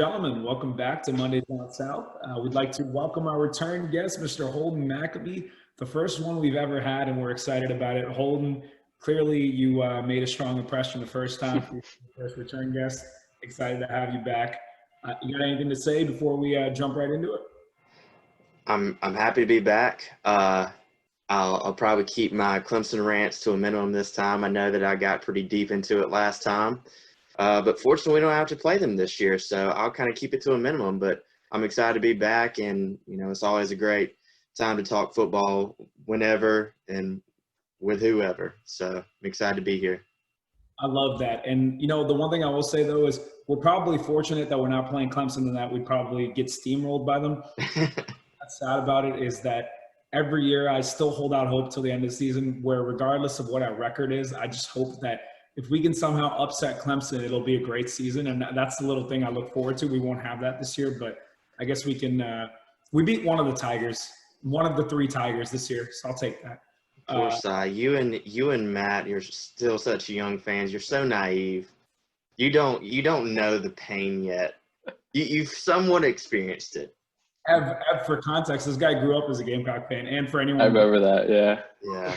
gentlemen, welcome back to Mondays Down South. We'd like to welcome our return guest, Mr. Holden McAbee, the first one we've ever had, and we're excited about it. Holden, clearly you made a strong impression the first time for your first return guest. Excited to have you back. You got anything to say before we jump right into it? I'm happy to be back. I'll probably keep my Clemson rants to a minimum this time. I know that I got pretty deep into it last time. But fortunately, we don't have to play them this year, so I'll kind of keep it to a minimum. But I'm excited to be back, and, it's always a great time to talk football whenever and with whoever. So I'm excited to be here. I love that. And, the one thing I will say, though, is we're probably fortunate that we're not playing Clemson and that we probably get steamrolled by them. What's sad about it is that every year I still hold out hope till the end of the season where regardless of what our record is, I just hope that if we can somehow upset Clemson, it'll be a great season. And that's the little thing I look forward to. We won't have that this year, but I guess we can we beat one of the Tigers, one of the three Tigers this year. So I'll take that. Of course, you and Matt, you're still such young fans. You're so naive. You don't know the pain yet. You've somewhat experienced it. For context, this guy grew up as a Gamecock fan, and for anyone I remember that, yeah.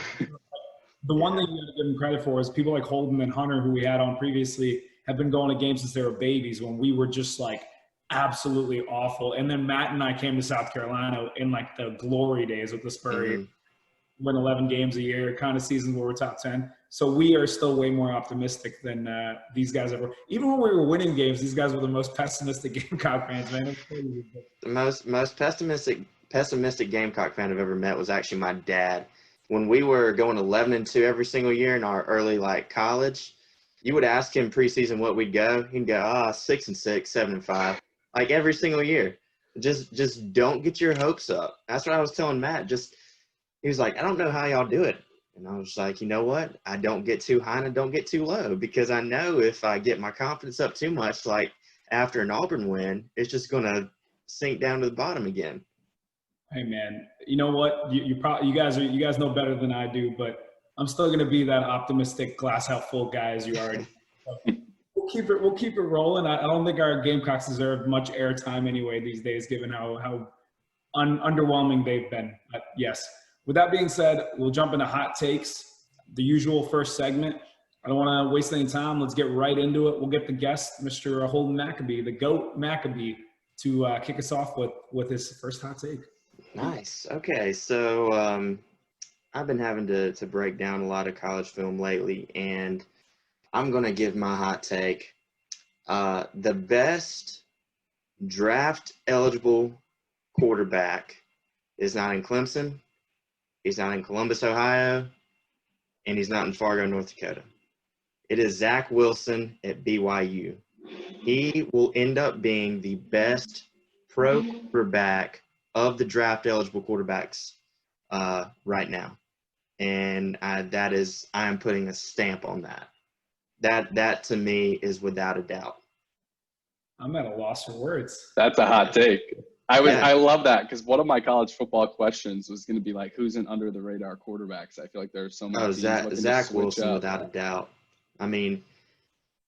The one thing you got to give him credit for is people like Holden and Hunter, who we had on previously, have been going to games since they were babies when we were just like absolutely awful. And then Matt and I came to South Carolina in like the glory days with the Spurs, win 11 games a year, kind of seasons where we're top 10. So we are still way more optimistic than these guys ever. Even when we were winning games, these guys were the most pessimistic Gamecock fans, man. The most pessimistic Gamecock fan I've ever met was actually my dad. When we were going 11-2 every single year in our early college, you would ask him preseason what we'd go. He'd go, 6-6, 7-5, like every single year. Just don't get your hopes up. That's what I was telling Matt. He was like, I don't know how y'all do it. And I was like, you know what? I don't get too high and I don't get too low because I know if I get my confidence up too much, like after an Auburn win, it's just going to sink down to the bottom again. Hey man, you know what? You guys know better than I do, but I'm still gonna be that optimistic, glass half full guy as you already. We'll keep it rolling. I don't think our Gamecocks deserve much airtime anyway these days, given how underwhelming they've been. But yes. With that being said, we'll jump into hot takes, the usual first segment. I don't want to waste any time. Let's get right into it. We'll get the guest, Mr. Holden McAbee, the GOAT McAbee, to kick us off with his first hot take. Nice. Okay, so I've been having to break down a lot of college film lately, and I'm going to give my hot take. The best draft-eligible quarterback is not in Clemson, he's not in Columbus, Ohio, and he's not in Fargo, North Dakota. It is Zach Wilson at BYU. He will end up being the best pro quarterback of the draft-eligible quarterbacks right now. And I am putting a stamp on that. That to me is without a doubt. I'm at a loss for words. That's a hot take. I love that because one of my college football questions was going to be like, who's an under-the-radar quarterbacks? I feel like there's so many. Zach Wilson, without a doubt. I mean,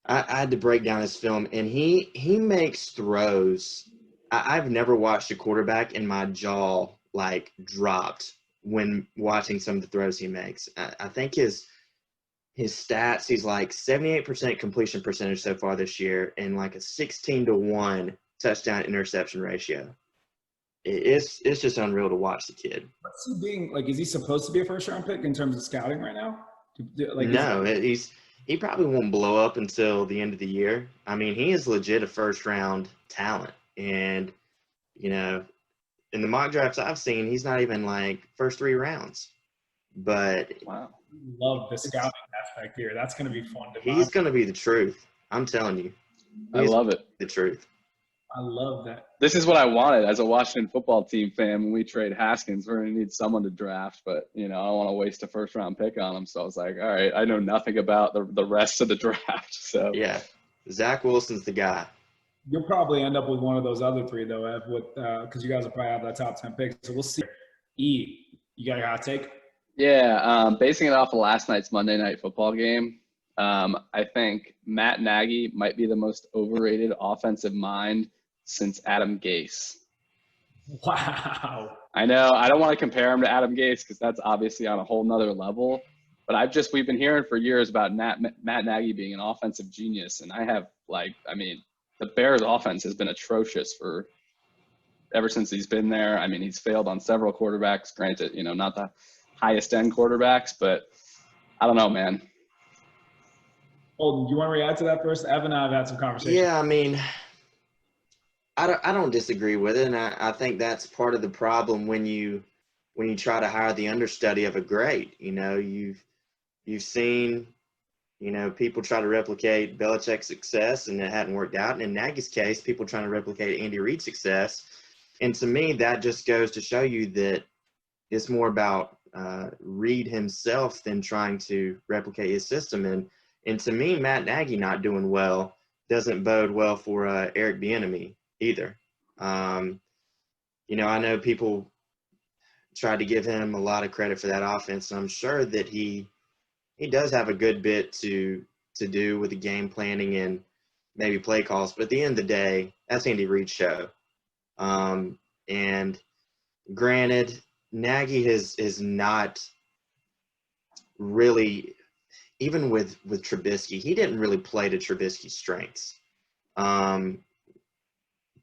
I had to break down his film, and he makes throws. I've never watched a quarterback and my jaw dropped when watching some of the throws he makes. I think his stats, he's like 78% completion percentage so far this year and like a 16-1 touchdown interception ratio. It's just unreal to watch the kid. What's he being like? Is he supposed to be a first round pick in terms of scouting right now? No, he probably won't blow up until the end of the year. I mean, he is legit a first round talent. And, in the mock drafts I've seen, he's not even first 3 rounds. But wow, love the scouting aspect here. That's going to be fun to watch. He's going to be the truth. I'm telling you. I love it. The truth. I love that. This is what I wanted as a Washington football team fan. When we trade Haskins, we're going to need someone to draft, but I don't want to waste a first round pick on him. So I was like, all right, I know nothing about the rest of the draft. So yeah, Zach Wilson's the guy. You'll probably end up with one of those other 3 though, Ev, because you guys will probably have that top 10 pick. So we'll see. E, you got your hot take? Yeah, basing it off of last night's Monday Night Football game, I think Matt Nagy might be the most overrated offensive mind since Adam Gase. Wow. I know I don't want to compare him to Adam Gase because that's obviously on a whole nother level. But we've been hearing for years about Matt Nagy being an offensive genius. And the Bears offense has been atrocious ever since he's been there. I mean, he's failed on several quarterbacks, granted, not the highest end quarterbacks, but I don't know, man. Holden, do you want to react to that first? Evan and I have had some conversations. Yeah, I mean, I don't disagree with it, and I think that's part of the problem when you try to hire the understudy of a great. You've seen, people try to replicate Belichick's success, and it hadn't worked out. And in Nagy's case, people trying to replicate Andy Reid's success. And to me, that just goes to show you that it's more about Reid himself than trying to replicate his system. And to me, Matt Nagy not doing well doesn't bode well for Eric Bieniemy either. I know people tried to give him a lot of credit for that offense, and I'm sure that he does have a good bit to do with the game planning and maybe play calls. But at the end of the day, that's Andy Reid's show. And granted, Nagy is not really, even with Trubisky, he didn't really play to Trubisky's strengths.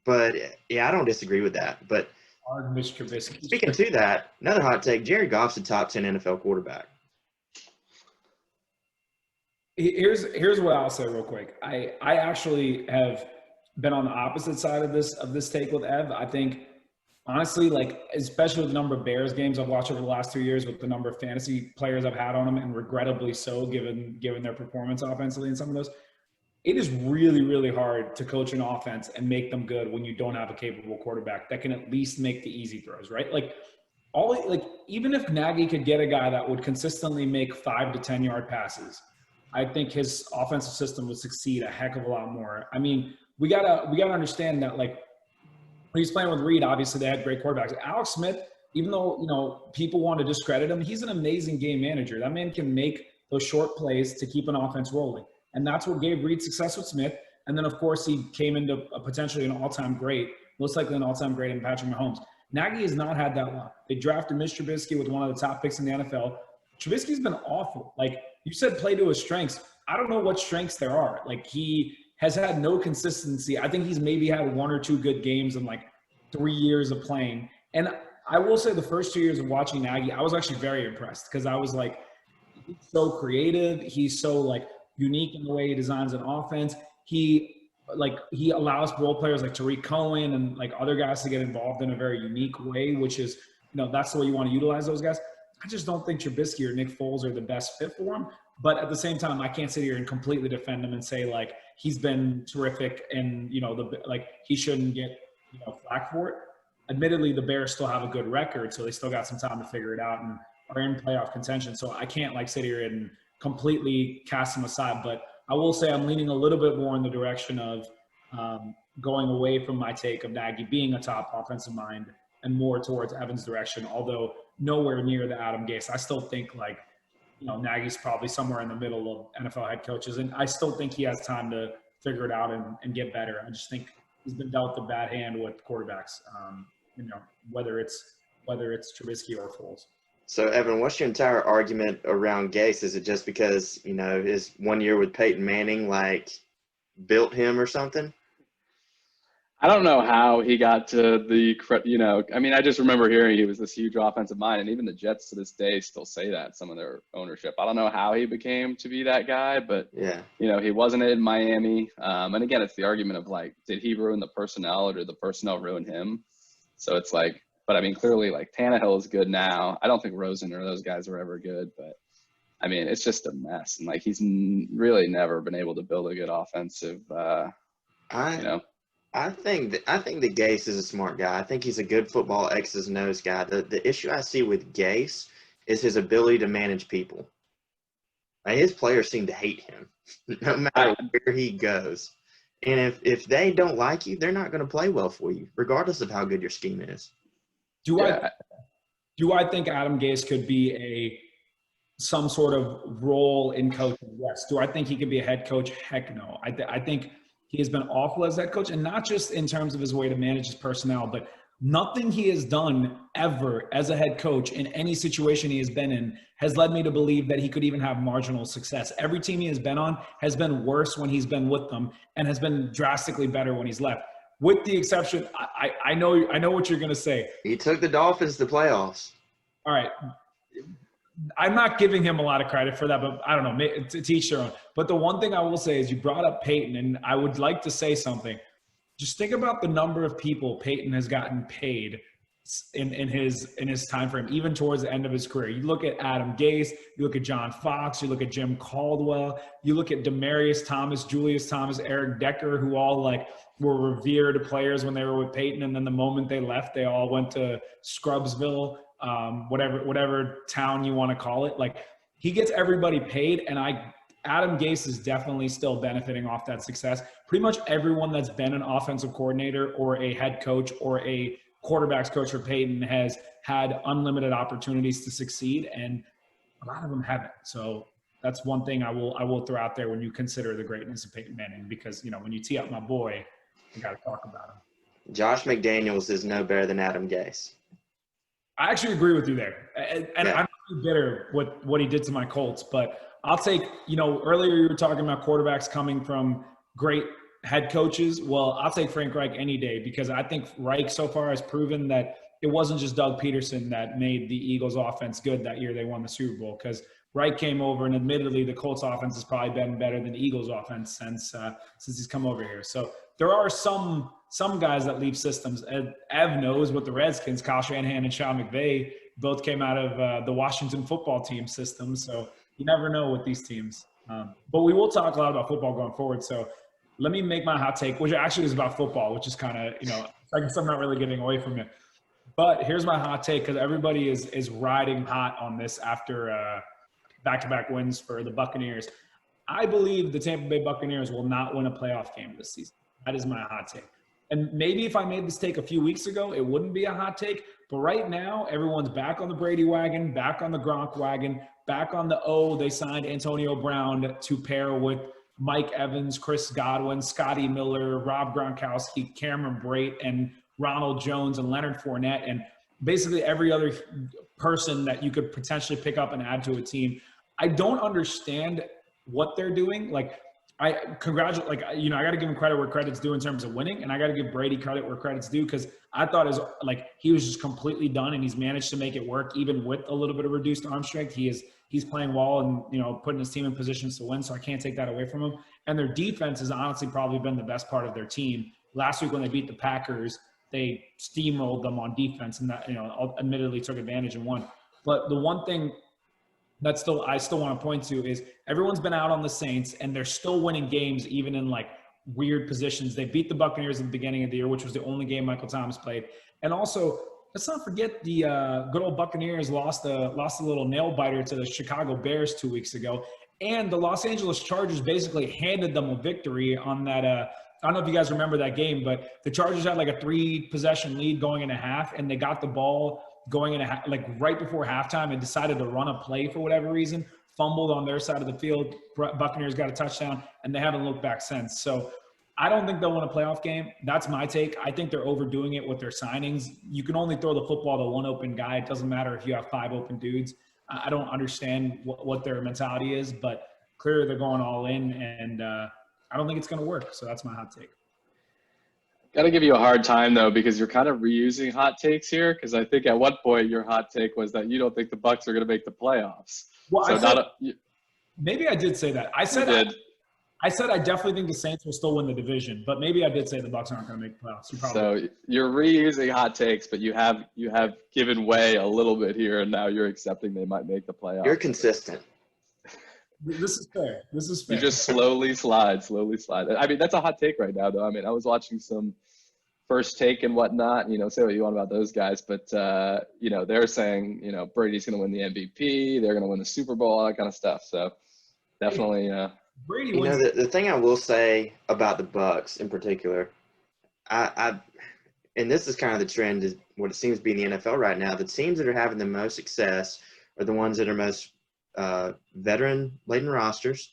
But yeah, I don't disagree with that. But speaking to that, another hot take: Jared Goff's a top 10 NFL quarterback. Here's what I'll say real quick. I actually have been on the opposite side of this take with Ev. I think honestly, especially with the number of Bears games I've watched over the last 2 years, with the number of fantasy players I've had on them, and regrettably so, given their performance offensively in some of those, it is really, really hard to coach an offense and make them good when you don't have a capable quarterback that can at least make the easy throws, right? Even if Nagy could get a guy that would consistently make 5 to 10 yard passes, I think his offensive system would succeed a heck of a lot more. I mean, we gotta understand that, when he's playing with Reid, obviously they had great quarterbacks. Alex Smith, even though, people want to discredit him, he's an amazing game manager. That man can make those short plays to keep an offense rolling. And that's what gave Reid success with Smith. And then, of course, he came into potentially an all-time great, most likely an all-time great in Patrick Mahomes. Nagy has not had that luck. They drafted Mitch Trubisky with one of the top picks in the NFL. Trubisky's been awful. You said, play to his strengths. I don't know what strengths there are. He has had no consistency. I think he's maybe had 1 or 2 good games in 3 years of playing. And I will say the first 2 years of watching Nagy, I was actually very impressed because I was he's so creative. He's so unique in the way he designs an offense. He allows role players like Tariq Cohen and other guys to get involved in a very unique way, which is, that's the way you want to utilize those guys. I just don't think Trubisky or Nick Foles are the best fit for him. But at the same time, I can't sit here and completely defend him and say he's been terrific and he shouldn't get flack for it. Admittedly, the Bears still have a good record, so they still got some time to figure it out and are in playoff contention. So I can't sit here and completely cast him aside. But I will say I'm leaning a little bit more in the direction of going away from my take of Nagy being a top offensive mind and more towards Evan's direction, although nowhere near the Adam Gase. I still think Nagy's probably somewhere in the middle of NFL head coaches, and I still think he has time to figure it out and get better. I just think he's been dealt a bad hand with quarterbacks, whether it's Trubisky or Foles. So, Evan, what's your entire argument around Gase? Is it just because, his 1 year with Peyton Manning, built him or something? I don't know how he got to I just remember hearing he was this huge offensive mind, and even the Jets to this day still say that, some of their ownership. I don't know how he became to be that guy, but, yeah, he wasn't in Miami. And again, it's the argument of did he ruin the personnel or did the personnel ruin him? So it's but clearly Tannehill is good now. I don't think Rosen or those guys were ever good, but it's just a mess. And he's really never been able to build a good offensive, I think that Gase is a smart guy. I think he's a good football X's and O's guy. The issue I see with Gase is his ability to manage people. His players seem to hate him, no matter where he goes. And if they don't like you, they're not going to play well for you, regardless of how good your scheme is. Do I think Adam Gase could be some sort of role in coaching? Yes. Do I think he could be a head coach? Heck no. I think He has been awful as head coach, and not just in terms of his way to manage his personnel, but nothing he has done ever as a head coach in any situation he has been in has led me to believe that he could even have marginal success. Every team he has been on has been worse when he's been with them and has been drastically better when he's left. With the exception, I know what you're going to say. He took the Dolphins to playoffs. All right. I'm not giving him a lot of credit for that, but I don't know, to each their own. But the one thing I will say is you brought up Peyton, and I would like to say something. Just think about the number of people Peyton has gotten paid in his time frame, even towards the end of his career. You look at Adam Gase, you look at John Fox, you look at Jim Caldwell, you look at Demaryius Thomas, Julius Thomas, Eric Decker, who all like were revered players when they were with Peyton, and then the moment they left, they all went to Scrubsville, whatever town you want to call it. Like, he gets everybody paid, and Adam Gase is definitely still benefiting off that success. Pretty much everyone that's been an offensive coordinator or a head coach or a quarterback's coach for Peyton has had unlimited opportunities to succeed, and a lot of them haven't. So that's one thing I will throw out there when you consider the greatness of Peyton Manning, because, you know, when you tee up my boy, you got to talk about him. Josh McDaniels is no better than Adam Gase. I actually agree with you there. And I'm not bitter with what he did to my Colts, but I'll take, you know, earlier you were talking about quarterbacks coming from great head coaches. Well, I'll take Frank Reich any day, because I think Reich so far has proven that it wasn't just Doug Peterson that made the Eagles offense good that year they won the Super Bowl, because Reich came over, and admittedly the Colts offense has probably been better than the Eagles offense since he's come over here. So there are some guys that leave systems. Ev knows with the Redskins, Kyle Shanahan and Sean McVay both came out of the Washington football team system. So you never know with these teams. But we will talk a lot about football going forward. So let me make my hot take, which actually is about football, which is kind of, you know, I guess I'm not really getting away from it. But here's my hot take, because everybody is riding hot on this after back-to-back wins for the Buccaneers. I believe the Tampa Bay Buccaneers will not win a playoff game this season. That is my hot take. And maybe if I made this take a few weeks ago, it wouldn't be a hot take. But right now, everyone's back on the Brady wagon, back on the Gronk wagon, back on they signed Antonio Brown to pair with Mike Evans, Chris Godwin, Scotty Miller, Rob Gronkowski, Cameron Brate, and Ronald Jones, and Leonard Fournette, and basically every other person that you could potentially pick up and add to a team. I don't understand what they're doing. Like, I congratulate, like, you know, I got to give him credit where credit's due in terms of winning, and I got to give Brady credit where credit's due, because I thought he was just completely done, and he's managed to make it work even with a little bit of reduced arm strength. He's playing well and, you know, putting his team in positions to win, so I can't take that away from him. And their defense has honestly probably been the best part of their team. Last week when they beat the Packers, they steamrolled them on defense, and that, you know, admittedly took advantage and won. But the one thing that I still want to point to is everyone's been out on the Saints, and they're still winning games even in like weird positions. They beat the Buccaneers at the beginning of the year, which was the only game Michael Thomas played. And also, let's not forget the good old Buccaneers lost a little nail biter to the Chicago Bears 2 weeks ago. And the Los Angeles Chargers basically handed them a victory on that. I don't know if you guys remember that game, but the Chargers had like a 3-possession lead going into half, and they got the ball going into like right before halftime and decided to run a play for whatever reason, fumbled on their side of the field. Buccaneers got a touchdown, and they haven't looked back since. So I don't think they'll win a playoff game. That's my take. I think they're overdoing it with their signings. You can only throw the football to one open guy. It doesn't matter if you have 5 open dudes. I don't understand what their mentality is, but clearly they're going all in, and I don't think it's going to work. So that's my hot take. Got to give you a hard time, though, because you're kind of reusing hot takes here, because I think at one point your hot take was that you don't think the Bucs are going to make the playoffs. Well, so maybe I did say that. I said I definitely think the Saints will still win the division, but maybe I did say the Bucs aren't going to make the playoffs. So you're reusing hot takes, but you have given way a little bit here, and now you're accepting they might make the playoffs. You're consistent. This is fair. You just slowly slide. I mean, that's a hot take right now, though. I mean, I was watching some First Take and whatnot, you know, say what you want about those guys, but, you know, they're saying, you know, Brady's going to win the MVP, they're going to win the Super Bowl, all that kind of stuff. So definitely. Brady you know, the thing I will say about the Bucs in particular, and this is kind of the trend, is what it seems to be in the NFL right now. The teams that are having the most success are the ones that are most veteran-laden rosters,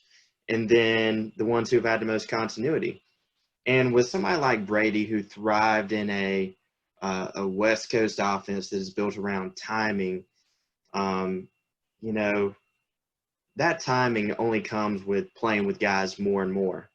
and then the ones who have had the most continuity. And with somebody like Brady, who thrived in a West Coast offense that is built around timing, you know, that timing only comes with playing with guys more and more.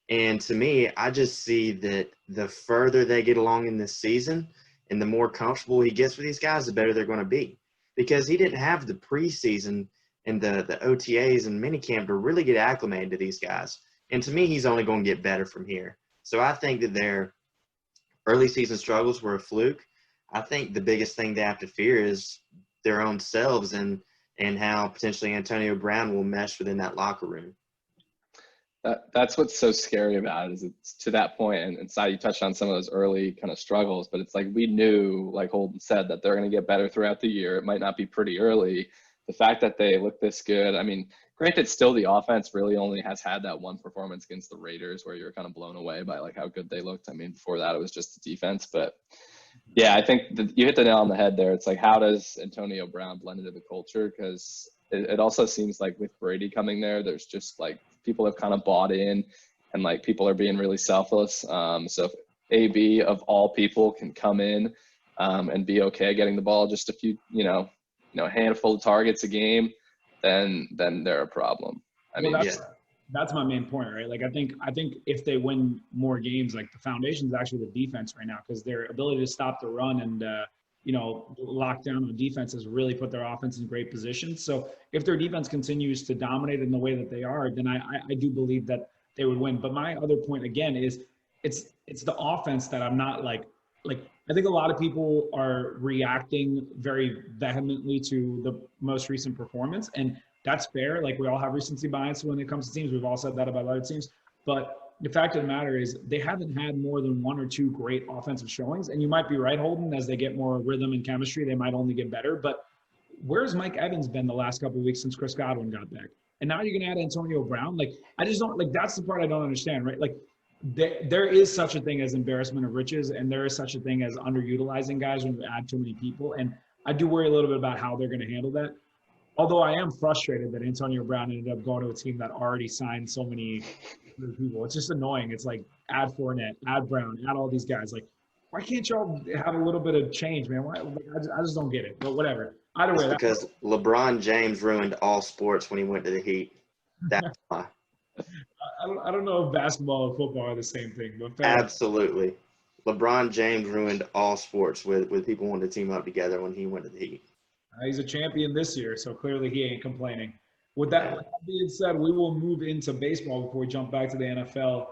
And to me, I just see that the further they get along in this season and the more comfortable he gets with these guys, the better they're going to be. Because he didn't have the preseason and the OTAs and minicamp to really get acclimated to these guys. And to me, he's only going to get better from here. So I think that their early season struggles were a fluke. I think the biggest thing they have to fear is their own selves and how potentially Antonio Brown will mesh within that locker room. That's what's so scary about it, is it's to that point, and Sai, you touched on some of those early kind of struggles, but it's like we knew, like Holden said, that they're going to get better throughout the year. It might not be pretty early. The fact that they look this good, I mean, granted, still the offense really only has had that one performance against the Raiders where you're kind of blown away by like how good they looked. I mean, before that, it was just the defense. But yeah, I think you hit the nail on the head there. It's like, how does Antonio Brown blend into the culture? Because it also seems like with Brady coming there, there's just like people have kind of bought in, and like people are being really selfless. So if AB of all people can come in and be okay getting the ball just a few, a handful of targets a game, then they're a problem. I mean, that's my main point, right? Like I think if they win more games, like the foundation is actually the defense right now, because their ability to stop the run and lock down on defense has really put their offense in great position. So if their defense continues to dominate in the way that they are, then I do believe that they would win. But my other point again is it's the offense that I'm not like I think a lot of people are reacting very vehemently to the most recent performance, and that's fair. Like we all have recency bias when it comes to teams. We've all said that about other teams. But the fact of the matter is they haven't had more than one or two great offensive showings. And you might be right, Holden, as they get more rhythm and chemistry, they might only get better. But where's Mike Evans been the last couple of weeks since Chris Godwin got back? And now you're going to add Antonio Brown? Like, I just don't – like, that's the part I don't understand, right? Like, there is such a thing as embarrassment of riches, and there is such a thing as underutilizing guys when you add too many people. And I do worry a little bit about how they're going to handle that. Although I am frustrated that Antonio Brown ended up going to a team that already signed so many people. It's just annoying. It's like add Fournette, add Brown, add all these guys. Like, why can't y'all have a little bit of change, man? Why? I just don't get it. But whatever. Either way, because LeBron James ruined all sports when he went to the Heat. That's why. I don't know if basketball and football are the same thing, but absolutely. LeBron James ruined all sports with people wanting to team up together when he went to the Heat. He's a champion this year, so clearly he ain't complaining. With that being said, we will move into baseball before we jump back to the NFL.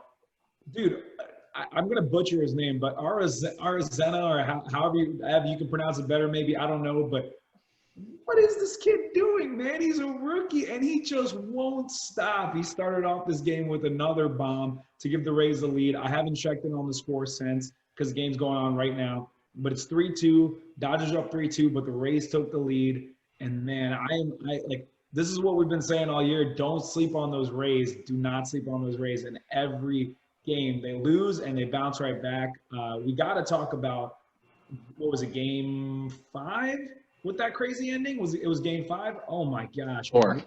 Dude, I'm going to butcher his name, but Arizena, or however you can pronounce it better, maybe, I don't know, but what is this kid doing, man? He's a rookie, and he just won't stop. He started off this game with another bomb to give the Rays the lead. I haven't checked in on the score since because the game's going on right now. But it's 3-2. Dodgers are up 3-2, but the Rays took the lead. And man, this is what we've been saying all year. Don't sleep on those Rays. Do not sleep on those Rays. In every game, they lose and they bounce right back. We got to talk about, what was it, game 5 with that crazy ending? It was game 5? Oh my gosh. 4.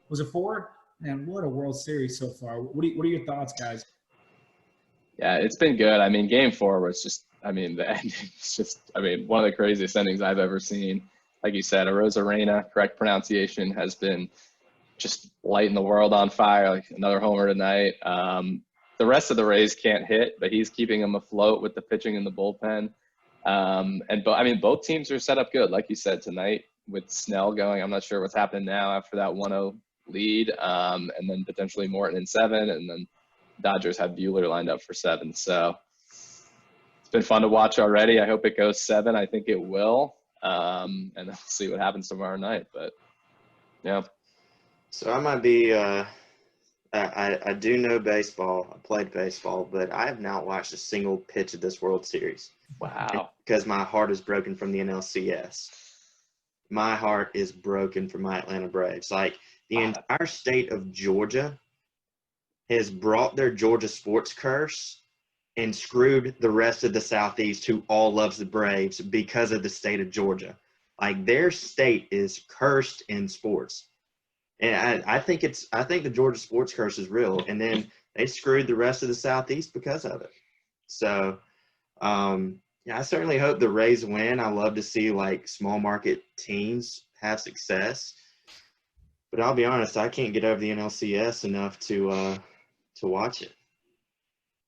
Was it 4? Man, what a World Series so far. What are your thoughts, guys? Yeah, it's been good. I mean, game 4 was just, the ending is just, one of the craziest endings I've ever seen. Like you said, Arozarena, correct pronunciation, has been just lighting the world on fire, like another homer tonight. The rest of the Rays can't hit, but he's keeping them afloat with the pitching in the bullpen. Both teams are set up good. Like you said, tonight with Snell going, I'm not sure what's happening now after that 1-0 lead, and then potentially Morton in 7, and then Dodgers have Buehler lined up for 7. So it's been fun to watch already. I hope it goes 7. I think it will. And then we'll see what happens tomorrow night. But yeah. So I might be I do know baseball. I played baseball, but I have not watched a single pitch of this World Series. Wow. Because my heart is broken from the NLCS. My heart is broken for my Atlanta Braves. Like, the entire state of Georgia has brought their Georgia sports curse and screwed the rest of the Southeast, who all loves the Braves, because of the state of Georgia. Like, their state is cursed in sports. And I think the Georgia sports curse is real. And then they screwed the rest of the Southeast because of it. So, yeah, I certainly hope the Rays win. I love to see like small market teams have success. But I'll be honest, I can't get over the NLCS enough to watch it.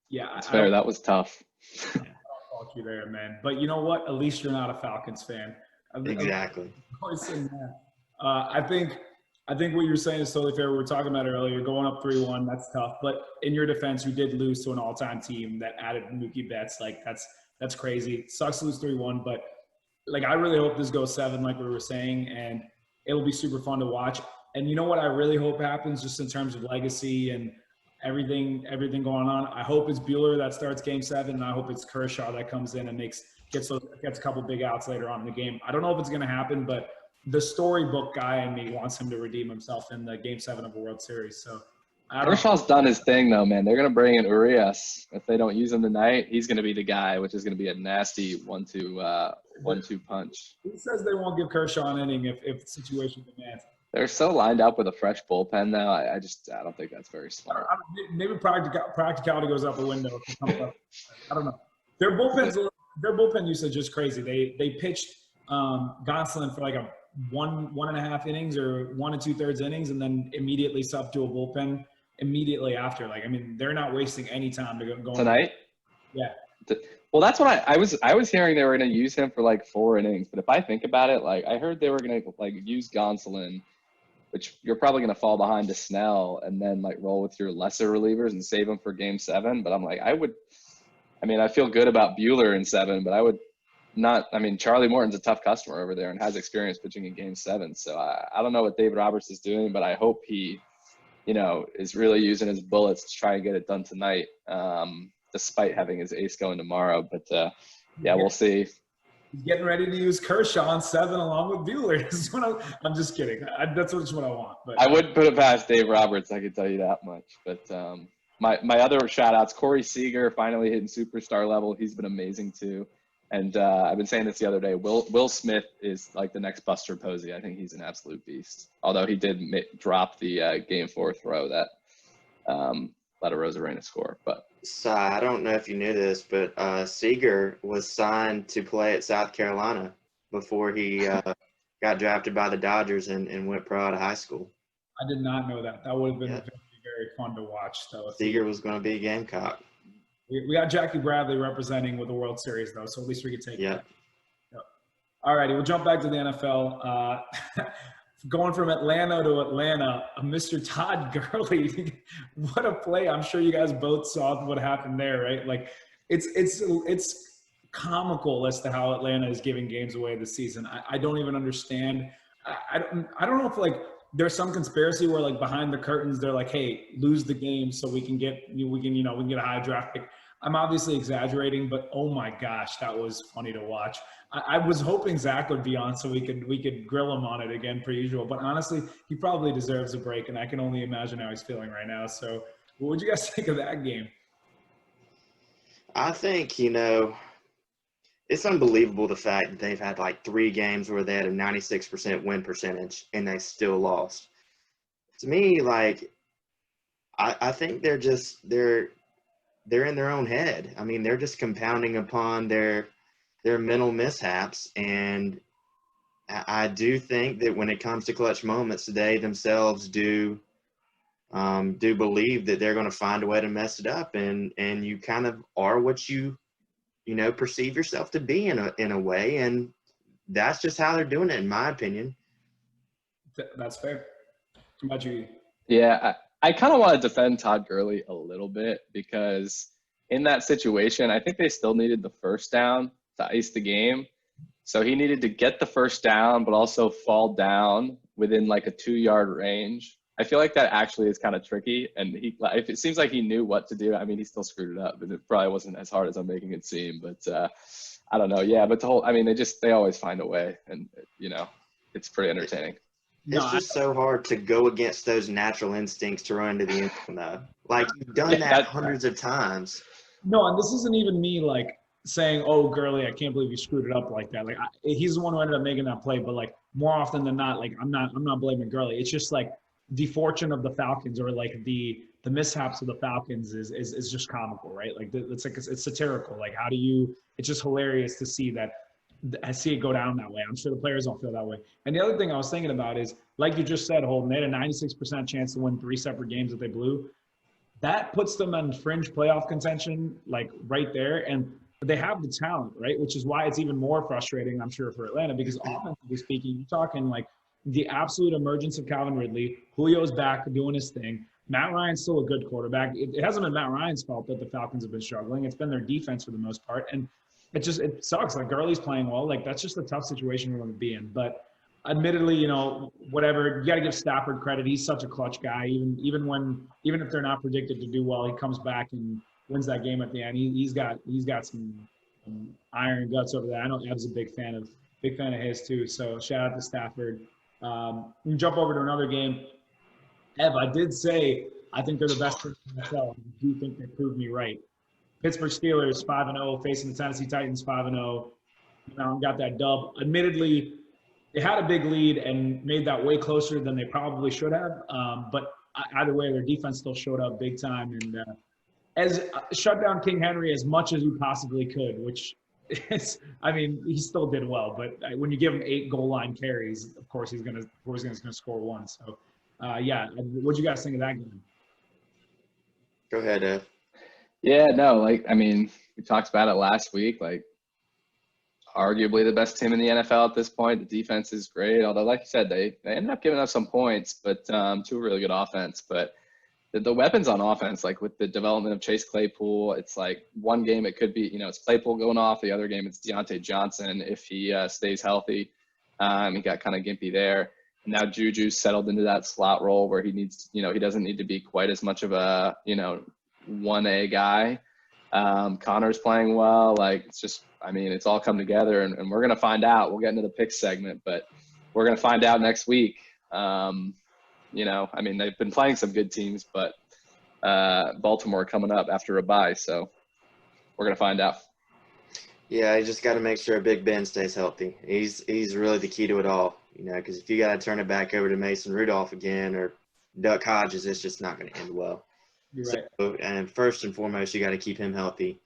Yeah, That's fair. That was tough. I'll fault you there, man. But you know what? At least you're not a Falcons fan. Exactly. I think what you're saying is totally fair. We were talking about it earlier. Going up 3-1, that's tough. But in your defense, you did lose to an all-time team that added Mookie Betts. Like that's crazy. It sucks to lose 3-1, but like I really hope this goes 7, like we were saying, and it'll be super fun to watch. And you know what I really hope happens, just in terms of legacy and everything going on. I hope it's Buehler that starts Game 7, and I hope it's Kershaw that comes in and gets a couple big outs later on in the game. I don't know if it's going to happen, but the storybook guy in me wants him to redeem himself in the Game 7 of a World Series. So Kershaw's done his thing, though, man. They're going to bring in Urias. If they don't use him tonight, he's going to be the guy, which is going to be a nasty 1-2 punch. Who says they won't give Kershaw an inning if the situation demands? They're so lined up with a fresh bullpen now. I don't think that's very smart. Maybe practicality goes out the window. I don't know. Their bullpen usage is crazy. They pitched Gonsolin for like a 1.5 innings or 1 2/3 innings, and then immediately subbed to a bullpen immediately after. Like, I mean, they're not wasting any time to go tonight. Yeah. Well, that's what I was hearing they were going to use him for like 4 innings. But if I think about it, like I heard they were going to like use Gonsolin, which you're probably going to fall behind to Snell, and then like roll with your lesser relievers and save them for Game 7. But I'm like, I feel good about Buehler in 7, but I would not. I mean, Charlie Morton's a tough customer over there and has experience pitching in Game 7. So I don't know what David Roberts is doing, but I hope he, is really using his bullets to try and get it done tonight, despite having his ace going tomorrow. But yeah, we'll see. He's getting ready to use Kershaw in 7 along with Buehler. I'm just kidding. That's just what I want. But I wouldn't put it past Dave Roberts, I can tell you that much. But my other shout-outs, Corey Seager finally hitting superstar level. He's been amazing too. And I've been saying this the other day. Will Smith is like the next Buster Posey. I think he's an absolute beast. Although he did drop the Game 4 throw that let a Rosarena score. But So I don't know if you knew this, but Seager was signed to play at South Carolina before he got drafted by the Dodgers and went pro out of high school. I did not know that. That would have been very, very fun to watch. So Seager was going to be a Gamecock. We got Jackie Bradley representing with the World Series, though, so at least we could take that. Yep. All righty, we'll jump back to the NFL. Going from Atlanta to Atlanta, Mr. Todd Gurley, what a play. I'm sure you guys both saw what happened there, right? Like, it's comical as to how Atlanta is giving games away this season. I don't even understand. I don't know if, like, there's some conspiracy where, like, behind the curtains, they're like, hey, lose the game so we can get a high draft pick. I'm obviously exaggerating, but oh my gosh, that was funny to watch. I was hoping Zach would be on so we could grill him on it again per usual. But honestly, he probably deserves a break, and I can only imagine how he's feeling right now. So what would you guys think of that game? I think, it's unbelievable the fact that they've had like 3 games where they had a 96% win percentage and they still lost. To me, like, I think they're in their own head. I mean, they're just compounding upon their mental mishaps, and I do think that when it comes to clutch moments, they themselves do believe that they're going to find a way to mess it up, and you kind of are what you perceive yourself to be in a way, and that's just how they're doing it, in my opinion. That's fair. How about you? Yeah, I kind of want to defend Todd Gurley a little bit, because in that situation, I think they still needed the first down to ice the game. So he needed to get the first down, but also fall down within like a 2-yard range. I feel like that actually is kind of tricky. And it seems like he knew what to do. I mean, he still screwed it up, but it probably wasn't as hard as I'm making it seem. But I don't know. Yeah, but they always find a way. And, it's pretty entertaining. It's just so hard to go against those natural instincts to run into the end zone, though. Like, you've done that hundreds of times. No, and this isn't even me, like, saying, oh, Gurley, I can't believe you screwed it up like that. Like, he's the one who ended up making that play, but, like, more often than not, like, I'm not blaming Gurley. It's just, like, the fortune of the Falcons, or like the mishaps of the Falcons is just comical, right? Like it's satirical. Like how do you? It's just hilarious to see that. I see it go down that way. I'm sure the players don't feel that way. And the other thing I was thinking about is, like you just said, Holden, they had a 96% chance to win 3 separate games that they blew. That puts them on fringe playoff contention, like right there. And they have the talent, right? Which is why it's even more frustrating, I'm sure, for Atlanta, because offensively speaking, you're talking like the absolute emergence of Calvin Ridley. Julio's back doing his thing. Matt Ryan's still a good quarterback. It hasn't been Matt Ryan's fault that the Falcons have been struggling. It's been their defense for the most part. And it sucks. Like Gurley's playing well. Like that's just a tough situation we're going to be in. But admittedly, whatever, you got to give Stafford credit. He's such a clutch guy. Even if they're not predicted to do well, he comes back and wins that game at the end. He's got some iron guts over there. I know Ev's a big fan of his too. So shout out to Stafford. We can jump over to another game. Ev, I did say I think they're the best team in the NFL. I do think they proved me right. Pittsburgh Steelers 5-0 facing the Tennessee Titans 5-0. Got that dub. Admittedly, they had a big lead and made that way closer than they probably should have. But either way, their defense still showed up big time and as shut down King Henry as much as you possibly could, which is, I mean, he still did well. But when you give him 8 goal line carries, of course he's gonna score 1. So yeah, what do you guys think of that game? Go ahead, Ed. Yeah, no, like, I mean, we talked about it last week, like, arguably the best team in the NFL at this point. The defense is great, although, like you said, they ended up giving up some points, but to a really good offense. But the weapons on offense, like with the development of Chase Claypool, it's like one game it could be, it's Claypool going off. The other game it's Deontay Johnson if he stays healthy. He got kind of gimpy there. And now Juju's settled into that slot role where he needs, he doesn't need to be quite as much of a, 1A guy. Connor's playing well. Like, it's just, I mean, it's all come together and we're going to find out. We'll get into the picks segment, but we're going to find out next week. I mean, they've been playing some good teams, but Baltimore coming up after a bye. So we're going to find out. Yeah, you just got to make sure Big Ben stays healthy. He's really the key to it all, because if you got to turn it back over to Mason Rudolph again or Duck Hodges, it's just not going to end well. You're right. So, and first and foremost, you got to keep him healthy.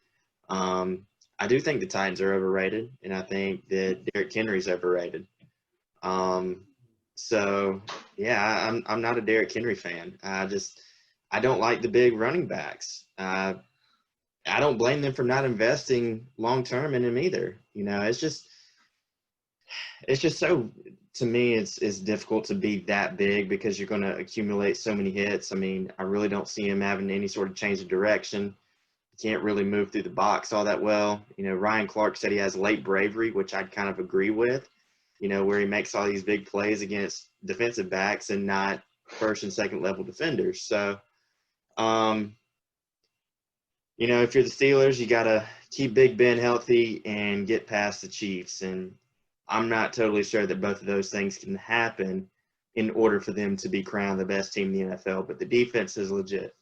I do think the Titans are overrated, and I think that Derrick Henry's overrated. So, yeah, I'm not a Derrick Henry fan. I don't like the big running backs. I don't blame them for not investing long-term in him either. It's just so, to me, it's difficult to be that big because you're going to accumulate so many hits. I mean, I really don't see him having any sort of change of direction. He can't really move through the box all that well. Ryan Clark said he has late bravery, which I'd kind of agree with, where he makes all these big plays against defensive backs and not first and second level defenders. So, if you're the Steelers, you got to keep Big Ben healthy and get past the Chiefs. And I'm not totally sure that both of those things can happen in order for them to be crowned the best team in the NFL, but the defense is legit.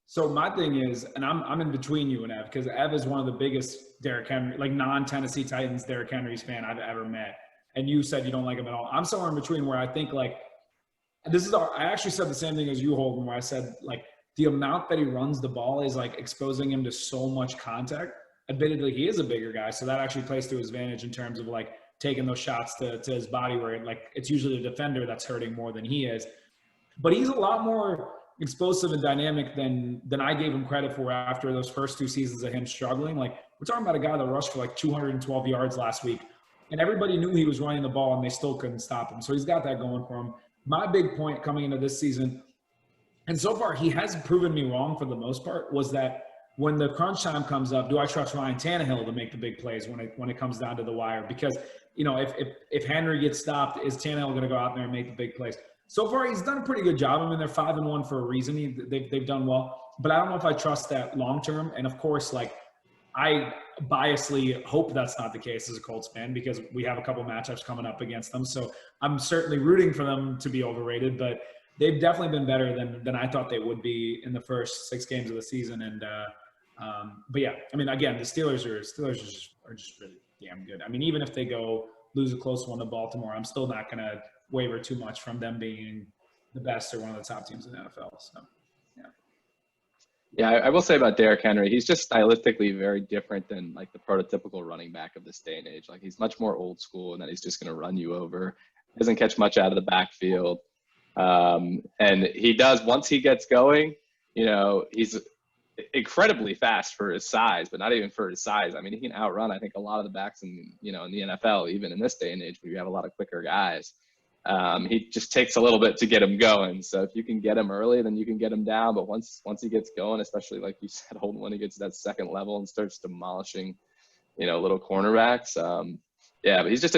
So my thing is, and I'm in between you and Ev, because Ev is one of the biggest Derrick Henry, like non-Tennessee Titans Derrick Henry's fan I've ever met. And you said you don't like him at all. I'm somewhere in between where I think I actually said the same thing as you, Holden, where I said the amount that he runs the ball is exposing him to so much contact. Admittedly, he is a bigger guy, so that actually plays to his advantage in terms of taking those shots to his body where it's usually the defender that's hurting more than he is. But he's a lot more explosive and dynamic than I gave him credit for after those first 2 seasons of him struggling. We're talking about a guy that rushed for 212 yards last week, and everybody knew he was running the ball and they still couldn't stop him. So he's got that going for him. My big point coming into this season, and so far he hasn't proven me wrong for the most part, was that when the crunch time comes up, do I trust Ryan Tannehill to make the big plays when it comes down to the wire? Because, if Henry gets stopped, is Tannehill going to go out there and make the big plays? So far, he's done a pretty good job. I mean, they're 5-1 for a reason. They've done well. But I don't know if I trust that long-term. And, of course, I biasly hope that's not the case as a Colts fan because we have a couple matchups coming up against them. So I'm certainly rooting for them to be overrated. But they've definitely been better than I thought they would be in the first 6 games of the season. And but yeah, I mean, again, the Steelers are just really damn good. I mean, even if they lose a close one to Baltimore, I'm still not going to waver too much from them being the best or one of the top teams in the NFL. So, yeah. Yeah, I will say about Derrick Henry, he's just stylistically very different than like the prototypical running back of this day and age. Like he's much more old school and that he's just going to run you over. Doesn't catch much out of the backfield. And he does, once he gets going, he's incredibly fast for his size, but not even for his size. I mean, he can outrun, I think, a lot of the backs in the NFL, even in this day and age where you have a lot of quicker guys. He just takes a little bit to get him going. So if you can get him early, then you can get him down. But once he gets going, especially like you said, Holden, when he gets to that second level and starts demolishing, little cornerbacks. Yeah, but he's just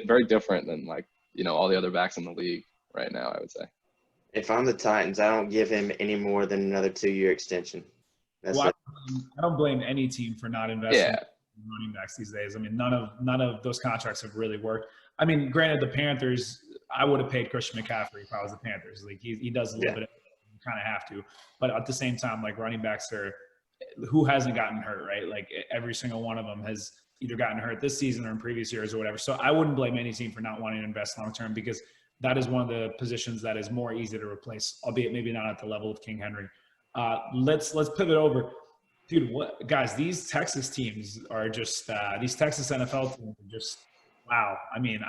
very different than like, all the other backs in the league right now, I would say. If I'm the Titans, I don't give him any more than another 2-year extension. That's it. I don't blame any team for not investing in running backs these days. I mean, none of those contracts have really worked. I mean, granted, the Panthers, I would have paid Christian McCaffrey if I was the Panthers. Like he does a little bit of it. You kind of have to. But at the same time, like running backs are – who hasn't gotten hurt, right? Like every single one of them has either gotten hurt this season or in previous years or whatever. So I wouldn't blame any team for not wanting to invest long-term because that is one of the positions that is more easy to replace, albeit maybe not at the level of King Henry. Let's pivot over. Dude, guys, these Texas teams are just these Texas NFL teams are just wow. I mean,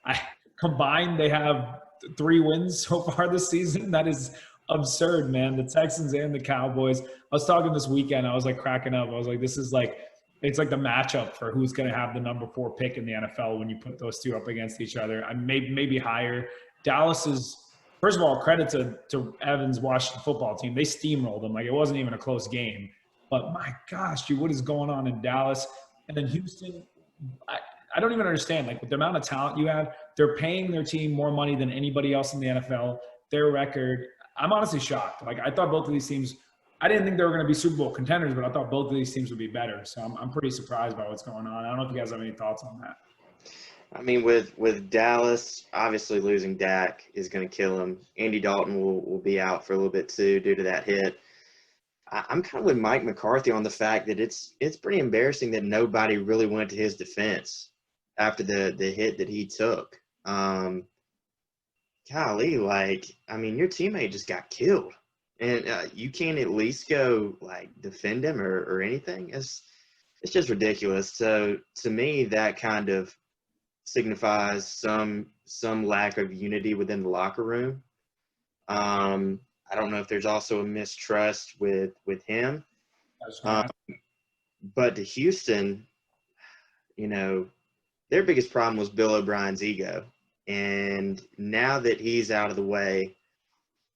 I combined they have 3 wins so far this season. That is absurd, man. The Texans and the Cowboys. I was talking this weekend. I was like cracking up. I was like, this is like it's like the matchup for who's going to have the number 4 pick in the NFL when you put those two up against each other. I maybe higher. Dallas is. First of all, credit to Evans' Washington football team. They steamrolled them. Like, it wasn't even a close game. But, my gosh, dude, what is going on in Dallas? And then Houston, I don't even understand. Like, with the amount of talent you have, they're paying their team more money than anybody else in the NFL. Their record, I'm honestly shocked. Like, I thought both of these teams – I didn't think they were going to be Super Bowl contenders, but I thought both of these teams would be better. So I'm pretty surprised by what's going on. I don't know if you guys have any thoughts on that. I mean, with Dallas, obviously losing Dak is going to kill him. Andy Dalton will be out for a little bit too due to that hit. I'm kind of with Mike McCarthy on the fact that it's pretty embarrassing that nobody really went to his defense after the hit that he took. Golly, like, I mean, your teammate just got killed. And you can't at least go, like, defend him or anything? It's just ridiculous. So, to me, that kind of signifies some lack of unity within the locker room. I don't know if there's also a mistrust with him. But to Houston, their biggest problem was Bill O'Brien's ego. And now that he's out of the way,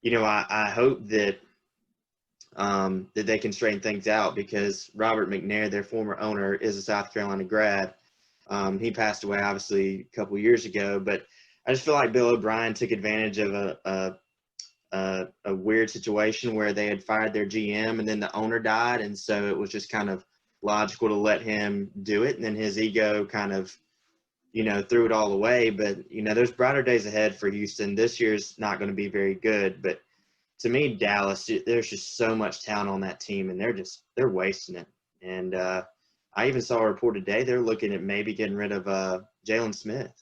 I hope that that they can straighten things out because Robert McNair, their former owner, is a South Carolina grad. He passed away, obviously, a couple years ago. But I just feel like Bill O'Brien took advantage of a weird situation where they had fired their GM and then the owner died. And so it was just kind of logical to let him do it. And then his ego kind of, threw it all away. But, there's brighter days ahead for Houston. This year's not going to be very good. But to me, Dallas, there's just so much talent on that team, and they're wasting it. And I even saw a report today they're looking at maybe getting rid of Jalen Smith.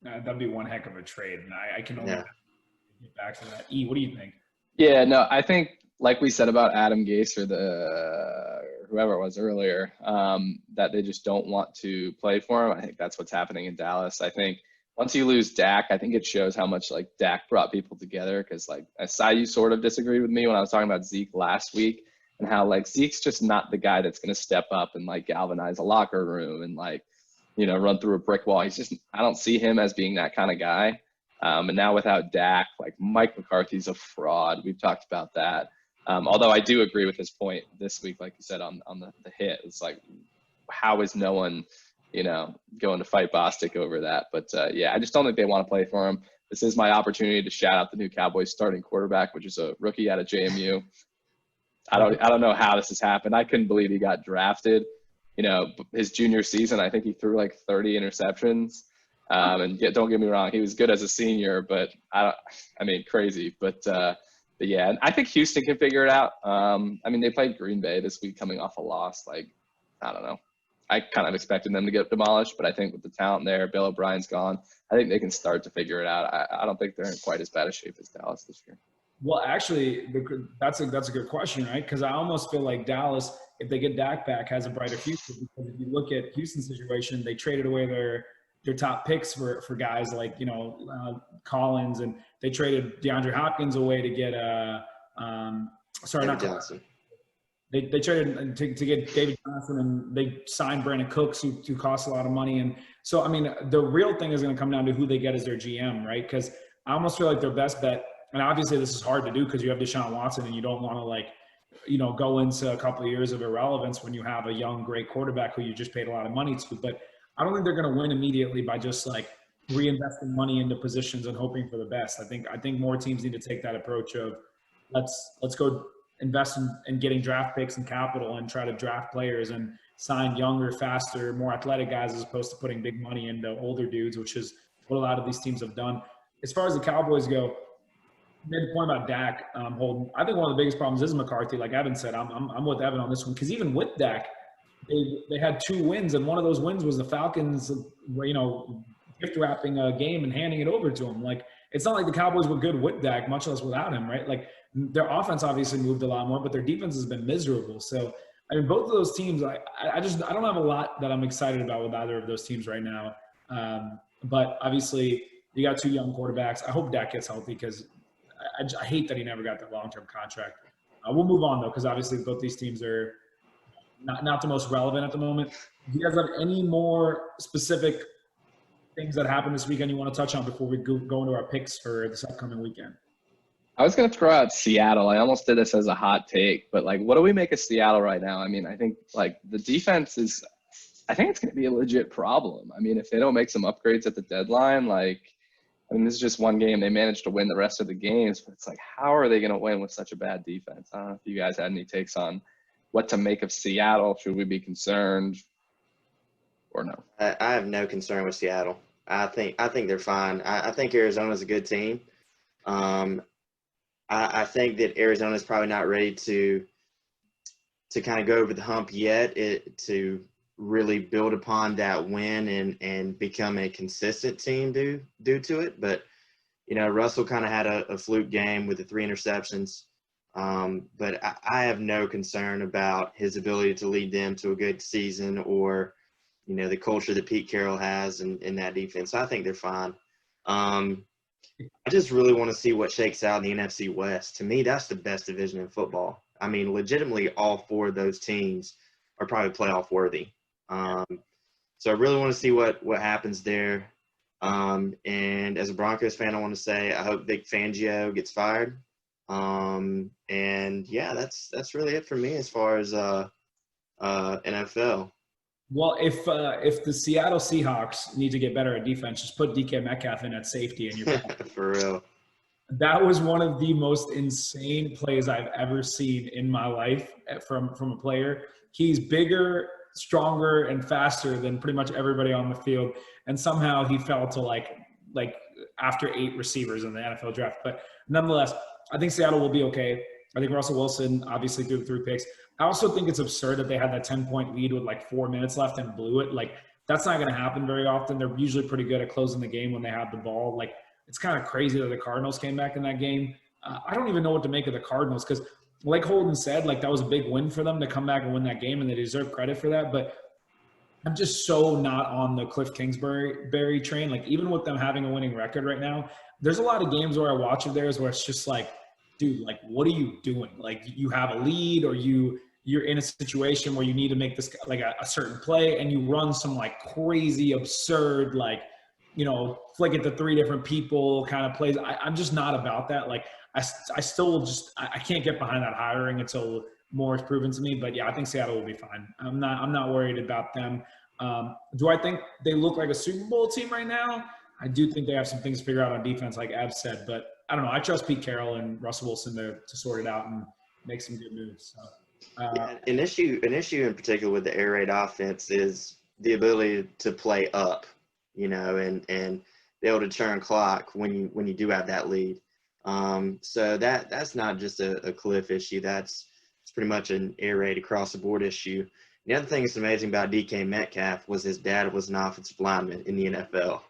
That'd be one heck of a trade. And I can only get back to that. What do you think? Yeah, no, I think like we said about Adam Gase or whoever it was earlier, that they just don't want to play for him. I think that's what's happening in Dallas. I think once you lose Dak, I think it shows how much like Dak brought people together. Because like I saw you sort of disagreed with me when I was talking about Zeke last week and how like Zeke's just not the guy that's going to step up and like galvanize a locker room and like, run through a brick wall. I don't see him as being that kind of guy. And now without Dak, like Mike McCarthy's a fraud. We've talked about that. Although I do agree with his point this week, like you said, on the hit. It's like, how is no one, going to fight Bostic over that? But, yeah, I just don't think they want to play for him. This is my opportunity to shout out the new Cowboys starting quarterback, which is a rookie out of JMU. I don't know how this has happened. I couldn't believe he got drafted. His junior season, I think he threw like 30 interceptions. And don't get me wrong, he was good as a senior, but crazy. But yeah, and I think Houston can figure it out. They played Green Bay this week coming off a loss. Like, I don't know. I kind of expected them to get demolished, but I think with the talent there, Bill O'Brien's gone. I think they can start to figure it out. I don't think they're in quite as bad a shape as Dallas this year. Well, actually, that's a good question, right? Because I almost feel like Dallas, if they get Dak back, has a brighter future. Because if you look at Houston's situation, they traded away their top picks for guys like Collins, and they traded DeAndre Hopkins away to get David Johnson. They traded to get David Johnson, and they signed Brandon Cooks, who costs a lot of money. And so, I mean, the real thing is going to come down to who they get as their GM, right? Because I almost feel like their best bet, and obviously this is hard to do because you have Deshaun Watson, and you don't want to go into a couple of years of irrelevance when you have a young, great quarterback who you just paid a lot of money to. But I don't think they're going to win immediately by just like reinvesting money into positions and hoping for the best. I think more teams need to take that approach of let's go invest in getting draft picks and capital and try to draft players and sign younger, faster, more athletic guys as opposed to putting big money into older dudes, which is what a lot of these teams have done. As far as the Cowboys go, you made the point about Dak, Holden. I think one of the biggest problems is McCarthy. Like Evan said, I'm with Evan on this one because even with Dak, they had 2 wins, and one of those wins was the Falcons, gift wrapping a game and handing it over to him. Like, it's not like the Cowboys were good with Dak, much less without him, right? Like, their offense obviously moved a lot more, but their defense has been miserable. So, I mean, both of those teams, I don't have a lot that I'm excited about with either of those teams right now. But obviously, you got 2 young quarterbacks. I hope Dak gets healthy because I hate that he never got that long-term contract. We'll move on, though, because obviously both these teams are not the most relevant at the moment. Do you guys have any more specific things that happened this weekend you want to touch on before we go into our picks for this upcoming weekend? I was going to throw out Seattle. I almost did this as a hot take, but like, what do we make of Seattle right now? I mean, I think like the defense is, I think it's going to be a legit problem. I mean, if they don't make some upgrades at the deadline, like, I mean, this is just one game. They managed to win the rest of the games, but it's like, how are they going to win with such a bad defense? I don't know if you guys had any takes on what to make of Seattle. Should we be concerned or no? I have no concern with Seattle. I think they're fine. I think Arizona's a good team. I think that Arizona's probably not ready to kind of go over the hump yet to really build upon that win and become a consistent team due to it. But, Russell kind of had a fluke game with the 3 interceptions. But I have no concern about his ability to lead them to a good season or, the culture that Pete Carroll has in that defense. I think they're fine. I just really want to see what shakes out in the NFC West. To me, that's the best division in football. I mean, legitimately, all 4 of those teams are probably playoff worthy. So I really want to see what happens there. And as a Broncos fan, I want to say I hope Vic Fangio gets fired. And yeah, that's really it for me as far as NFL. Well, if the Seattle Seahawks need to get better at defense, just put DK Metcalf in at safety and you're for real. That was one of the most insane plays I've ever seen in my life from a player. He's bigger, stronger, and faster than pretty much everybody on the field, and somehow he fell to like after 8 receivers in the NFL draft. But nonetheless, I think Seattle will be okay. I think Russell Wilson obviously threw 3 picks. I also think it's absurd that they had that 10-point lead with like 4 minutes left and blew it. Like, that's not going to happen very often. They're usually pretty good at closing the game when they have the ball. Like, it's kind of crazy that the Cardinals came back in that game. I don't even know what to make of the Cardinals because, like Holden said, like that was a big win for them to come back and win that game, and they deserve credit for that. But I'm just so not on the Cliff Kingsbury train. Like, even with them having a winning record right now, there's a lot of games where I watch of theirs where it's just like, dude, like, what are you doing? Like, you have a lead or you're in a situation where you need to make this like a certain play and you run some like crazy, absurd, like, flick it to 3 different people kind of plays. I'm just not about that. Like, I still just I can't get behind that hiring until more is proven to me. But yeah, I think Seattle will be fine. I'm not worried about them. Do I think they look like a Super Bowl team right now? I do think they have some things to figure out on defense, like Ab said. But I don't know. I trust Pete Carroll and Russell Wilson to sort it out and make some good moves. So. An issue in particular with the air raid offense is the ability to play up, and be able to turn clock when you do have that lead. So that's not just a Cliff issue. It's pretty much an air raid across the board issue. The other thing that's amazing about DK Metcalf was his dad was an offensive lineman in the NFL,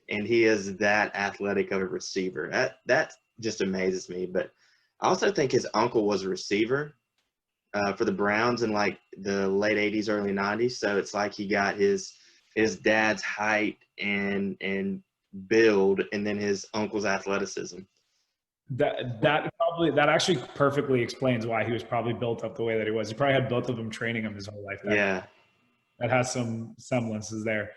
and he is that athletic of a receiver. That just amazes me. But I also think his uncle was a receiver for the Browns in like the late 80s, early 90s. So it's like he got his dad's height and build, and then his uncle's athleticism. That actually perfectly explains why he was probably built up the way that he was. He probably had both of them training him his whole life. Yeah. That has some semblances there.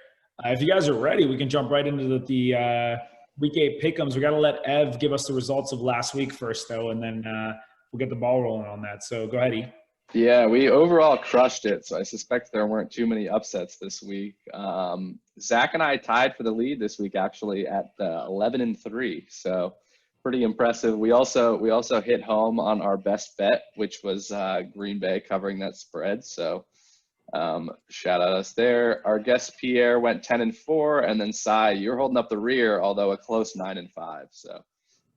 If you guys are ready, we can jump right into the Week 8 pick'ems. We got to let Ev give us the results of last week first, though, and then we'll get the ball rolling on that. So go ahead, E. Yeah, we overall crushed it, so I suspect there weren't too many upsets this week. Zach and I tied for the lead this week, actually, at 11-3. So pretty impressive. We also hit home on our best bet, which was Green Bay covering that spread. So shout out us there. Our guest Pierre went 10-4, and then Cy, you're holding up the rear, although a close 9-5. So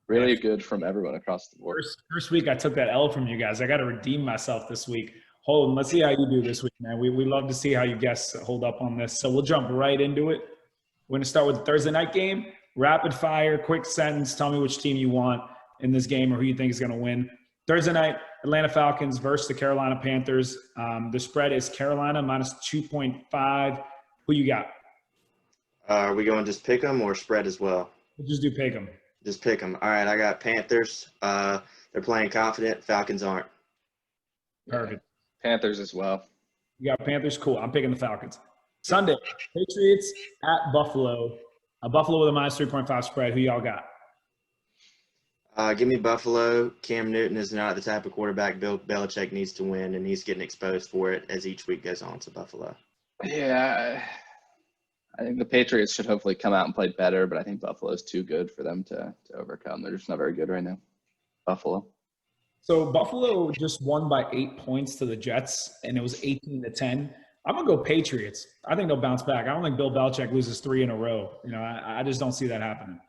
really good from everyone across the board. First week I took that L from you guys. I got to redeem myself this week. Holden, let's see how you do this week, man. We love to see how you guests hold up on this. So we'll jump right into it. We're going to start with the Thursday night game. Rapid fire, quick sentence. Tell me which team you want in this game or who you think is going to win. Thursday night, Atlanta Falcons versus the Carolina Panthers. The spread is Carolina minus 2.5. Who you got? Are we going to just pick them or spread as well? We'll just do pick 'em. Just pick them. All right, I got Panthers. They're playing confident. Falcons aren't. Perfect. Panthers as well. You got Panthers? Cool. I'm picking the Falcons. Sunday, Patriots at Buffalo. Buffalo with a minus 3.5 spread. Who y'all got? Give me Buffalo. Cam Newton is not the type of quarterback Bill Belichick needs to win, and he's getting exposed for it as each week goes on. So Buffalo. Yeah, I think the Patriots should hopefully come out and play better, but I think Buffalo's too good for them to overcome. They're just not very good right now. Buffalo. So Buffalo just won by 8 points to the Jets, and it was 18-10. I'm going to go Patriots. I think they'll bounce back. I don't think Bill Belichick loses 3 in a row. You know, I just don't see that happening.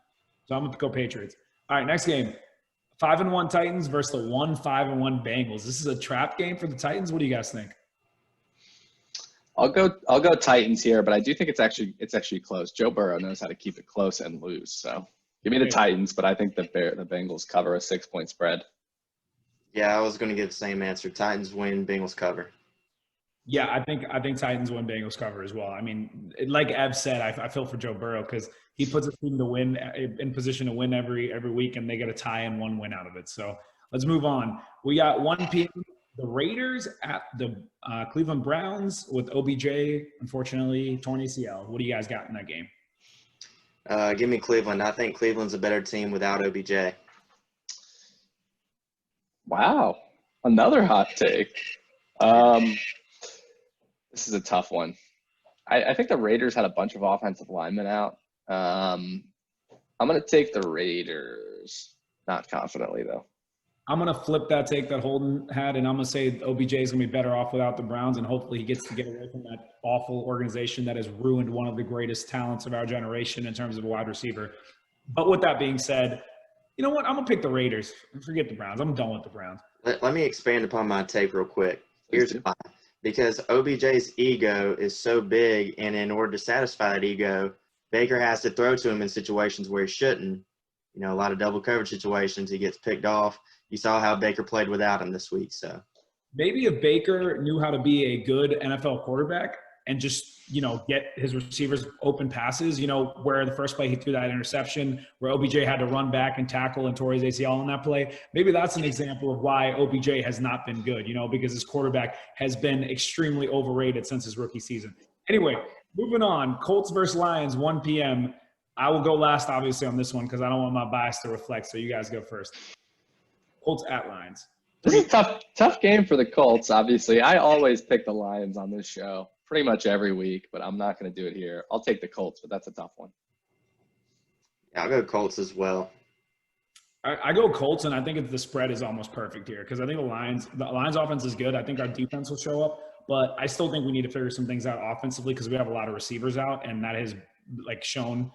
So I'm going to go Patriots. All right, next game. 5-1 Titans versus the 5-1 Bengals. This is a trap game for the Titans. What do you guys think? I'll go Titans here, but I do think it's actually close. Joe Burrow knows how to keep it close and lose. So give me the Titans, but I think the Bengals cover a 6-point spread. Yeah, I was going to give the same answer. Titans win, Bengals cover. Yeah, I think Titans win, Bengals cover as well. I mean, like Ev said, I feel for Joe Burrow because he puts a team to win in position to win every week, and they get a tie and 1 win out of it. So let's move on. We got 1 p.m. The Raiders at the Cleveland Browns with OBJ, unfortunately, torn ACL. What do you guys got in that game? Give me Cleveland. I think Cleveland's a better team without OBJ. Wow, another hot take. This is a tough one. I think the Raiders had a bunch of offensive linemen out. I'm going to take the Raiders. Not confidently, though. I'm going to flip that take that Holden had, and I'm going to say OBJ is going to be better off without the Browns, and hopefully he gets to get away from that awful organization that has ruined one of the greatest talents of our generation in terms of a wide receiver. But with that being said, you know what? I'm going to pick the Raiders. Forget the Browns. I'm done with the Browns. Let me expand upon my take real quick. Here's why. Because OBJ's ego is so big, and in order to satisfy that ego, Baker has to throw to him in situations where he shouldn't. You know, a lot of double coverage situations, he gets picked off. You saw how Baker played without him this week. So maybe if Baker knew how to be a good NFL quarterback and just, you know, get his receivers open passes, you know, where the first play he threw that interception, where OBJ had to run back and tackle and tore his ACL on that play. Maybe that's an example of why OBJ has not been good, you know, because his quarterback has been extremely overrated since his rookie season. Anyway, moving on. Colts versus Lions, 1 p.m. I will go last, obviously, on this one because I don't want my bias to reflect. So you guys go first. Colts at Lions. This is a tough game for the Colts, obviously. I always pick the Lions on this show pretty much every week, but I'm not going to do it here. I'll take the Colts, but that's a tough one. Yeah, I'll go Colts as well. I go Colts, and I think the spread is almost perfect here because I think the Lions offense is good. I think our defense will show up, but I still think we need to figure some things out offensively because we have a lot of receivers out, and that has like shown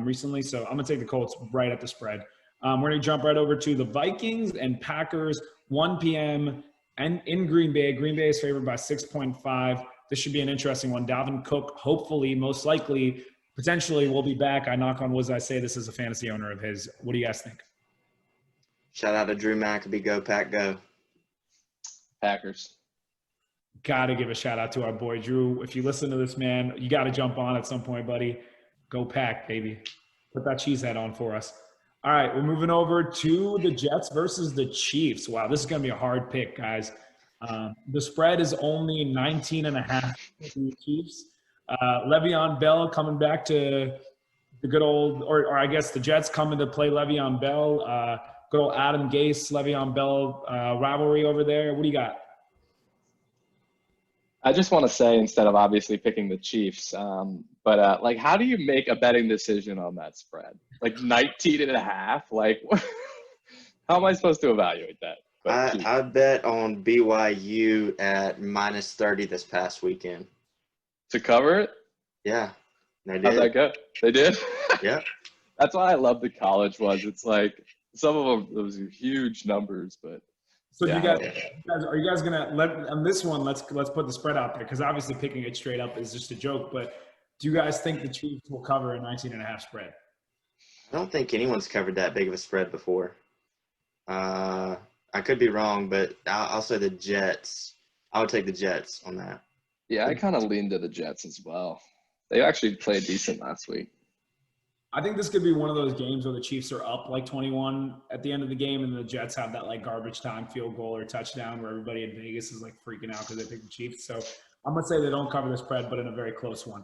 recently. So I'm going to take the Colts right at the spread. We're going to jump right over to the Vikings and Packers, 1 p.m. and in Green Bay. Green Bay is favored by 6.5. This should be an interesting one. Dalvin Cook, hopefully, most likely, potentially will be back. I knock on wood as I say this is a fantasy owner of his. What do you guys think? Shout out to Drew McAbee. Go, Pack, go. Packers. Got to give a shout out to our boy Drew. If you listen to this, man, you got to jump on at some point, buddy. Go Pack, baby. Put that cheese head on for us. All right, we're moving over to the Jets versus the Chiefs. Wow, this is going to be a hard pick, guys. The spread is only 19.5 for the Chiefs. Le'Veon Bell coming back to the good old, or I guess the Jets coming to play Le'Veon Bell. Good old Adam Gase, Le'Veon Bell rivalry over there. What do you got? I just want to say, instead of obviously picking the Chiefs, but like, how do you make a betting decision on that spread? Like 19.5? Like, how am I supposed to evaluate that? I bet on BYU at -30 this past weekend. To cover it? Yeah, they did. How'd that go? They did? Yeah. That's why I love the college ones. It's like some of them, those are huge numbers, but. So yeah. are you guys gonna let on this one? Let's put the spread out there because obviously picking it straight up is just a joke. But do you guys think the Chiefs will cover a 19.5 spread? I don't think anyone's covered that big of a spread before. I could be wrong, but I'll say the Jets. I would take the Jets on that. Yeah, I kind of lean to the Jets as well. They actually played decent last week. I think this could be one of those games where the Chiefs are up like 21 at the end of the game, and the Jets have that like garbage time field goal or touchdown where everybody in Vegas is like freaking out because they picked the Chiefs. So I'm gonna say they don't cover the spread, but in a very close one.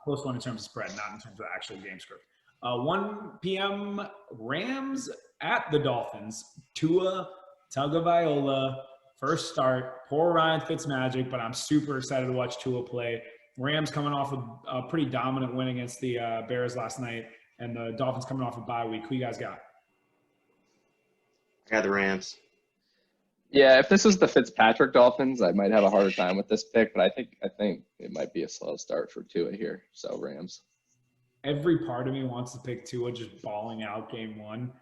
Close one in terms of spread, not in terms of actual game script. 1 p.m. Rams at the Dolphins. Tua Tagovailoa, first start. Poor Ryan Fitzmagic, but I'm super excited to watch Tua play. Rams coming off a pretty dominant win against the Bears last night, and the Dolphins coming off a bye week. Who you guys got? I got the Rams. Yeah, if this was the Fitzpatrick Dolphins, I might have a harder time with this pick, but I think it might be a slow start for Tua here. So Rams. Every part of me wants to pick Tua just balling out game one.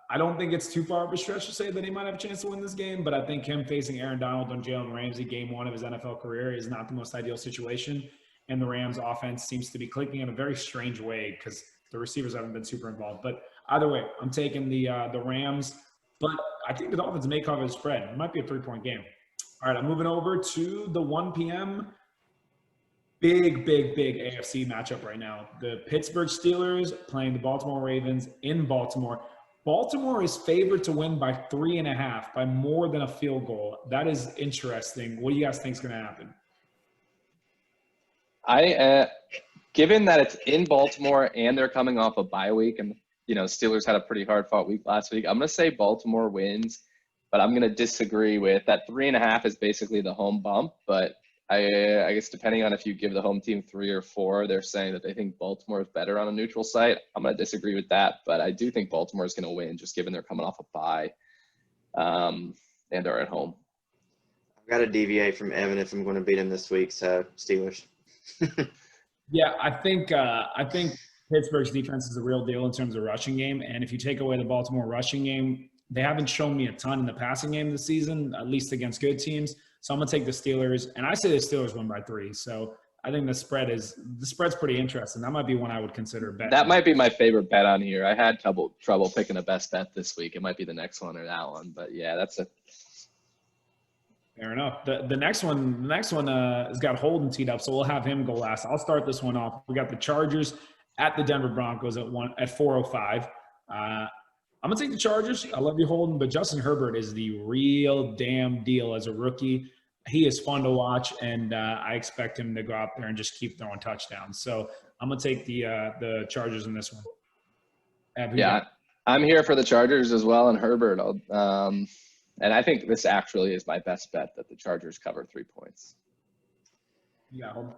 I don't think it's too far of a stretch to say that he might have a chance to win this game, but I think him facing Aaron Donald and Jalen Ramsey game one of his NFL career is not the most ideal situation. And the Rams offense seems to be clicking in a very strange way because the receivers haven't been super involved. But either way, I'm taking the Rams, but I think the Dolphins may cover the spread. It might be a 3-point game. All right, I'm moving over to the 1 p.m. Big AFC matchup right now. The Pittsburgh Steelers playing the Baltimore Ravens in Baltimore. Baltimore is favored to win by 3.5, by more than a field goal. That is interesting. What do you guys think is going to happen? Given that it's in Baltimore and they're coming off a bye week, and Steelers had a pretty hard-fought week last week, I'm going to say Baltimore wins, but I'm going to disagree with that. 3.5 is basically the home bump, but I guess depending on if you give the home team 3 or 4, they're saying that they think Baltimore is better on a neutral site. I'm going to disagree with that, but I do think Baltimore is going to win just given they're coming off a bye and they're at home. I've got to deviate from Evan if I'm going to beat him this week, so Steelers. Yeah, I think Pittsburgh's defense is the real deal in terms of rushing game, and if you take away the Baltimore rushing game, they haven't shown me a ton in the passing game this season, at least against good teams. So I'm going to take the Steelers, and I say the Steelers win by 3. So I think the spread's pretty interesting. That might be one I would consider a bet. That might be my favorite bet on here. I had trouble picking a best bet this week. It might be the next one or that one, but yeah, that's it. Fair enough. The next one has got Holden teed up, so we'll have him go last. I'll start this one off. We got the Chargers at the Denver Broncos at 4:05. I'm going to take the Chargers. I love you, Holden, but Justin Herbert is the real damn deal as a rookie. He is fun to watch, and I expect him to go out there and just keep throwing touchdowns. So I'm going to take the Chargers in this one. Yeah, I'm here for the Chargers as well, and Herbert. And I think this actually is my best bet that the Chargers cover 3 points. Yeah, Holden.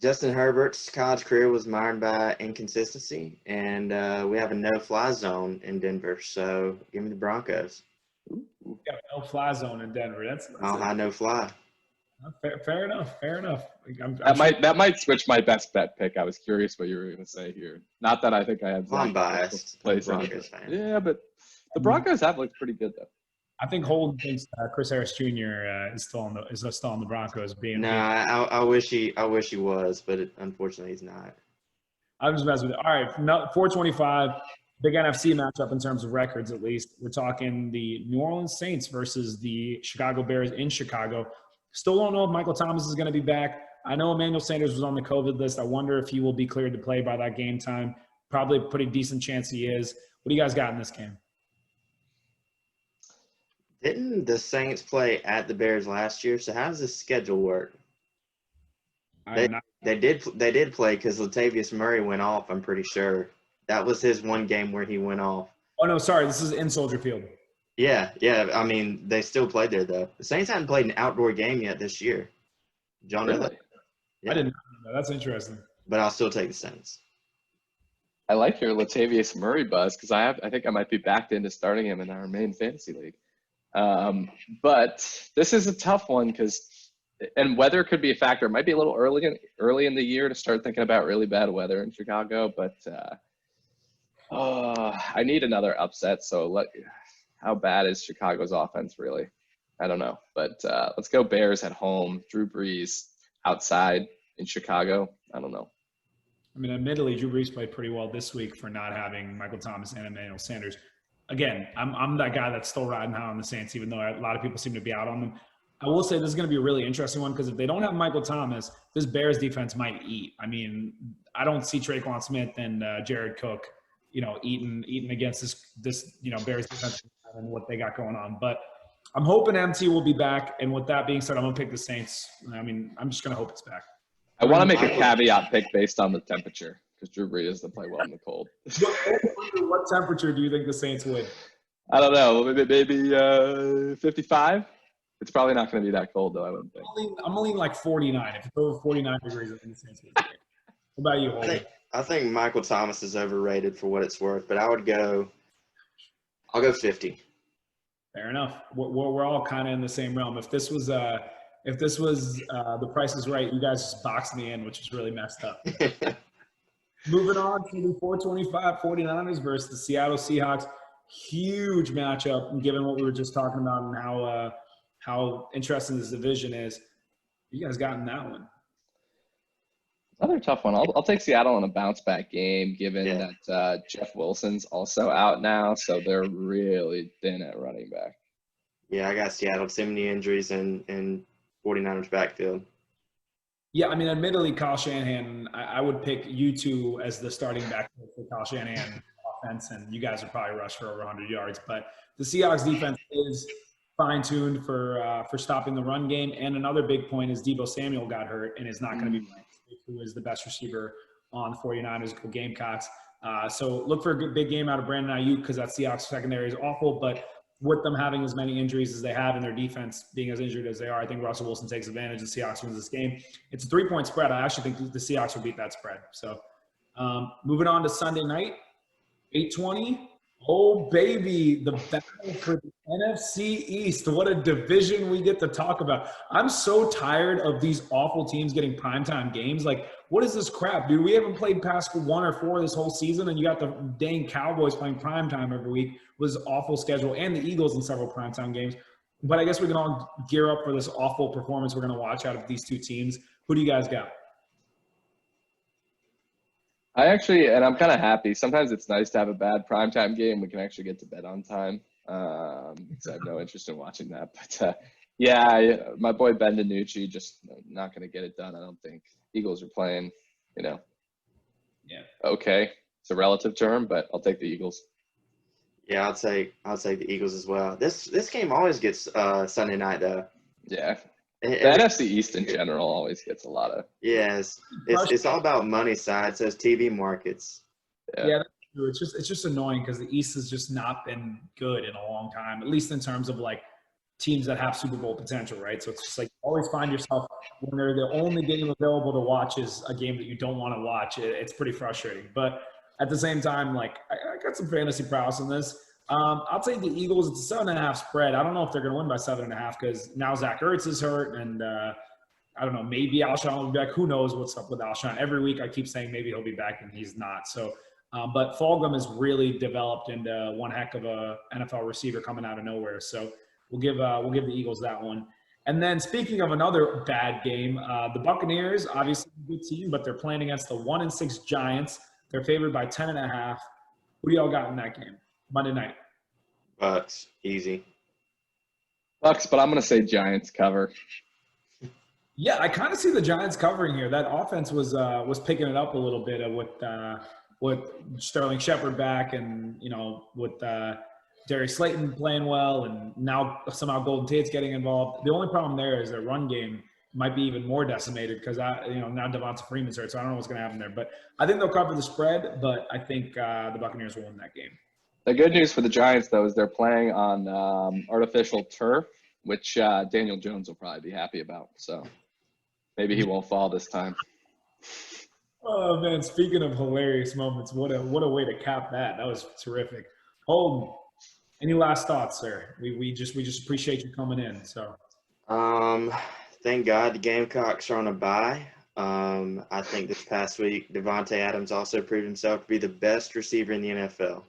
Justin Herbert's college career was marred by inconsistency, and we have a no-fly zone in Denver, so give me the Broncos. We got a no-fly zone in Denver. That's high no-fly. Fair enough. That might switch my best bet pick. I was curious what you were going to say here. Not that I think I have. I'm biased. Broncos fan. Yeah, but the Broncos have looked pretty good though. I think Holden thinks Chris Harris Jr. Is still on the Broncos. No, I wish he was, but unfortunately he's not. I'm just messing with it. All right, 425, big NFC matchup in terms of records at least. We're talking the New Orleans Saints versus the Chicago Bears in Chicago. Still don't know if Michael Thomas is going to be back. I know Emmanuel Sanders was on the COVID list. I wonder if he will be cleared to play by that game time. Probably a pretty decent chance he is. What do you guys got in this game? Didn't the Saints play at the Bears last year? So how does this schedule work? They did play because Latavius Murray went off, I'm pretty sure. That was his one game where he went off. Oh, no, sorry. This is in Soldier Field. Yeah. I mean, they still played there, though. The Saints hadn't played an outdoor game yet this year. John, really? Yeah. I didn't know. That's interesting. But I'll still take the Saints. I like your Latavius Murray buzz because I think I might be backed into starting him in our main fantasy league. But this is a tough one and weather could be a factor. It might be a little early in the year to start thinking about really bad weather in Chicago, but I need another upset. So how bad is Chicago's offense really? I don't know, but let's go Bears at home. Drew Brees outside in Chicago. I don't know. I mean, admittedly, Drew Brees played pretty well this week for not having Michael Thomas and Emmanuel Sanders. Again, I'm that guy that's still riding high on the Saints, even though a lot of people seem to be out on them. I will say this is going to be a really interesting one because if they don't have Michael Thomas, this Bears defense might eat. I mean, I don't see Traquan Smith and Jared Cook, eating against this Bears defense and what they got going on. But I'm hoping MT will be back. And with that being said, I'm going to pick the Saints. I mean, I'm just going to hope it's back. I want to make a caveat pick based on the temperature because Drew Brees doesn't play well in the cold. What temperature do you think the Saints win? I don't know. Maybe 55. It's probably not going to be that cold, though, I wouldn't think. I'm only like 49. If it's over 49 degrees, I think the Saints win. What about you, Holden? I think Michael Thomas is overrated for what it's worth, but I'll go 50. Fair enough. We're all kind of in the same realm. If this was The Price is Right, you guys just boxed me in, which is really messed up. Moving on to the 425 49ers versus the Seattle Seahawks. Huge matchup, given what we were just talking about and how interesting this division is. You guys got in that one. Another tough one. I'll take Seattle in a bounce-back game, given that Jeff Wilson's also out now, so they're really thin at running back. Yeah, I got Seattle. Too many injuries in 49ers backfield. Yeah, I mean, admittedly, Kyle Shanahan, I would pick you two as the starting backfield for Kyle Shanahan offense, and you guys would probably rush for over 100 yards. But the Seahawks defense is fine-tuned for stopping the run game. And another big point is Deebo Samuel got hurt and is not going to be playing, who is the best receiver on 49ers Gamecocks. So look for a good big game out of Brandon Ayuk because that Seahawks secondary is awful. But with them having as many injuries as they have and their defense being as injured as they are, I think Russell Wilson takes advantage and Seahawks wins this game. It's a 3-point spread. I actually think the Seahawks will beat that spread. So moving on to Sunday night, 8:20. Oh, baby, the battle for the NFC East. What a division we get to talk about. I'm so tired of these awful teams getting primetime games. Like, what is this crap, dude? We haven't played past 1 or 4 this whole season, and you got the dang Cowboys playing primetime every week with this awful schedule, and the Eagles in several primetime games. But I guess we can all gear up for this awful performance we're going to watch out of these two teams. Who do you guys got? I'm kind of happy. Sometimes it's nice to have a bad primetime game. We can actually get to bed on time. Because I have no interest in watching that. But my boy Ben DiNucci just not going to get it done. I don't think. Eagles are playing, okay. It's a relative term, but I'll take the Eagles. Yeah, I'll take the Eagles as well. This game always gets Sunday night though. Yeah. The NFC East in general always gets a lot of. Yes, it's all about money side. It says TV markets. Yeah, that's true. It's just annoying because the East has just not been good in a long time, at least in terms of like teams that have Super Bowl potential, right? So it's just like always find yourself when they're the only game available to watch is a game that you don't want to watch. It's pretty frustrating, but at the same time, like I got some fantasy prowess in this. I'll take the Eagles. It's a 7.5 spread. I don't know if they're going to win by 7.5 because now Zach Ertz is hurt, and I don't know. Maybe Alshon will be back. Who knows what's up with Alshon? Every week I keep saying maybe he'll be back, and he's not. So, but Fulgham has really developed into one heck of a NFL receiver coming out of nowhere. So we'll give the Eagles that one. And then speaking of another bad game, the Buccaneers, obviously a good team, but they're playing against the 1-6 Giants. They're favored by 10.5. Who do y'all got in that game? Monday night. Bucks, easy. Bucks, but I'm going to say Giants cover. Yeah, I kind of see the Giants covering here. That offense was picking it up a little bit with Sterling Shepard back, and with Darius Slayton playing well, and now somehow Golden Tate's getting involved. The only problem there is their run game might be even more decimated because now Devonta Freeman's hurt, so I don't know what's going to happen there. But I think they'll cover the spread, but I think the Buccaneers will win that game. The good news for the Giants, though, is they're playing on artificial turf, which Daniel Jones will probably be happy about. So maybe he won't fall this time. Oh man! Speaking of hilarious moments, what a way to cap that. That was terrific. Holden, any last thoughts, sir? We just appreciate you coming in. So. Thank God the Gamecocks are on a bye. I think this past week Devontae Adams also proved himself to be the best receiver in the NFL.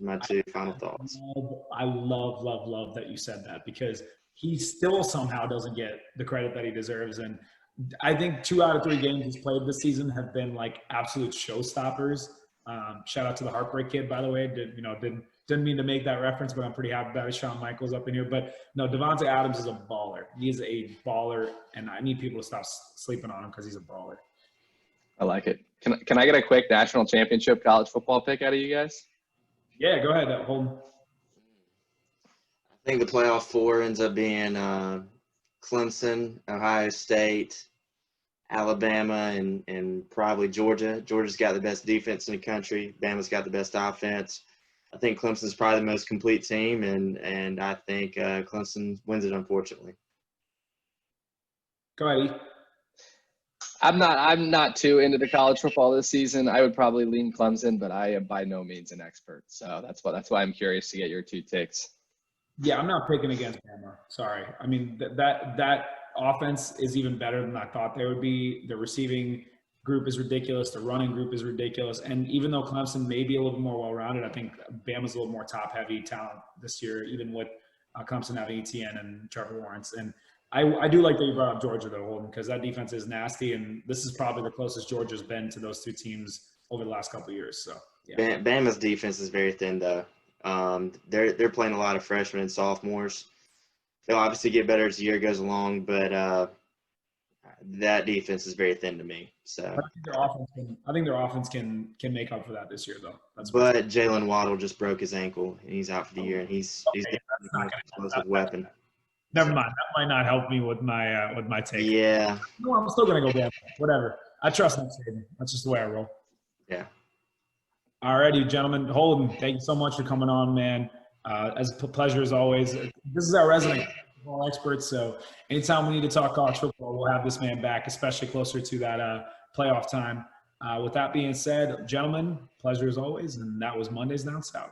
My two final thoughts. I love that you said that, because he still somehow doesn't get the credit that he deserves. And I think 2 out of 3 games he's played this season have been like absolute showstoppers. Shout out to the Heartbreak Kid, by the way. Didn't mean to make that reference, but I'm pretty happy about it. Shawn Michaels up in here. But no, Devontae Adams is a baller. He is a baller, and I need people to stop sleeping on him because he's a baller. I like it. Can I get a quick national championship college football pick out of you guys? Yeah, go ahead, Holden. I think the playoff 4 ends up being Clemson, Ohio State, Alabama, and probably Georgia. Georgia's got the best defense in the country. Bama's got the best offense. I think Clemson's probably the most complete team, and I think Clemson wins it, unfortunately. Go ahead, E. I'm not too into the college football this season. I would probably lean Clemson, but I am by no means an expert. So that's why I'm curious to get your 2 takes. Yeah, I'm not picking against Bama. Sorry. I mean, that offense is even better than I thought they would be. The receiving group is ridiculous. The running group is ridiculous. And even though Clemson may be a little more well-rounded, I think Bama's a little more top-heavy talent this year, even with Clemson having Etienne and Trevor Lawrence. And I do like that you brought up Georgia, though, Holden, because that defense is nasty, and this is probably the closest Georgia's been to those 2 teams over the last couple of years. So, yeah. Bama's defense is very thin, though. They're playing a lot of freshmen and sophomores. They'll obviously get better as the year goes along, but that defense is very thin to me. So I think their offense can make up for that this year, though. But Jalen Waddle just broke his ankle, and he's out for the year, and he's not an explosive weapon. Never mind. That might not help me with my take. Yeah. No, I'm still gonna go Bama. Whatever. I trust Nick Saban. That's just the way I roll. Yeah. All righty, gentlemen. Holden, thank you so much for coming on, man. As a pleasure as always. This is our resident football expert, so anytime we need to talk college football, we'll have this man back, especially closer to that playoff time. With that being said, gentlemen, pleasure as always, and that was Mondays Down South.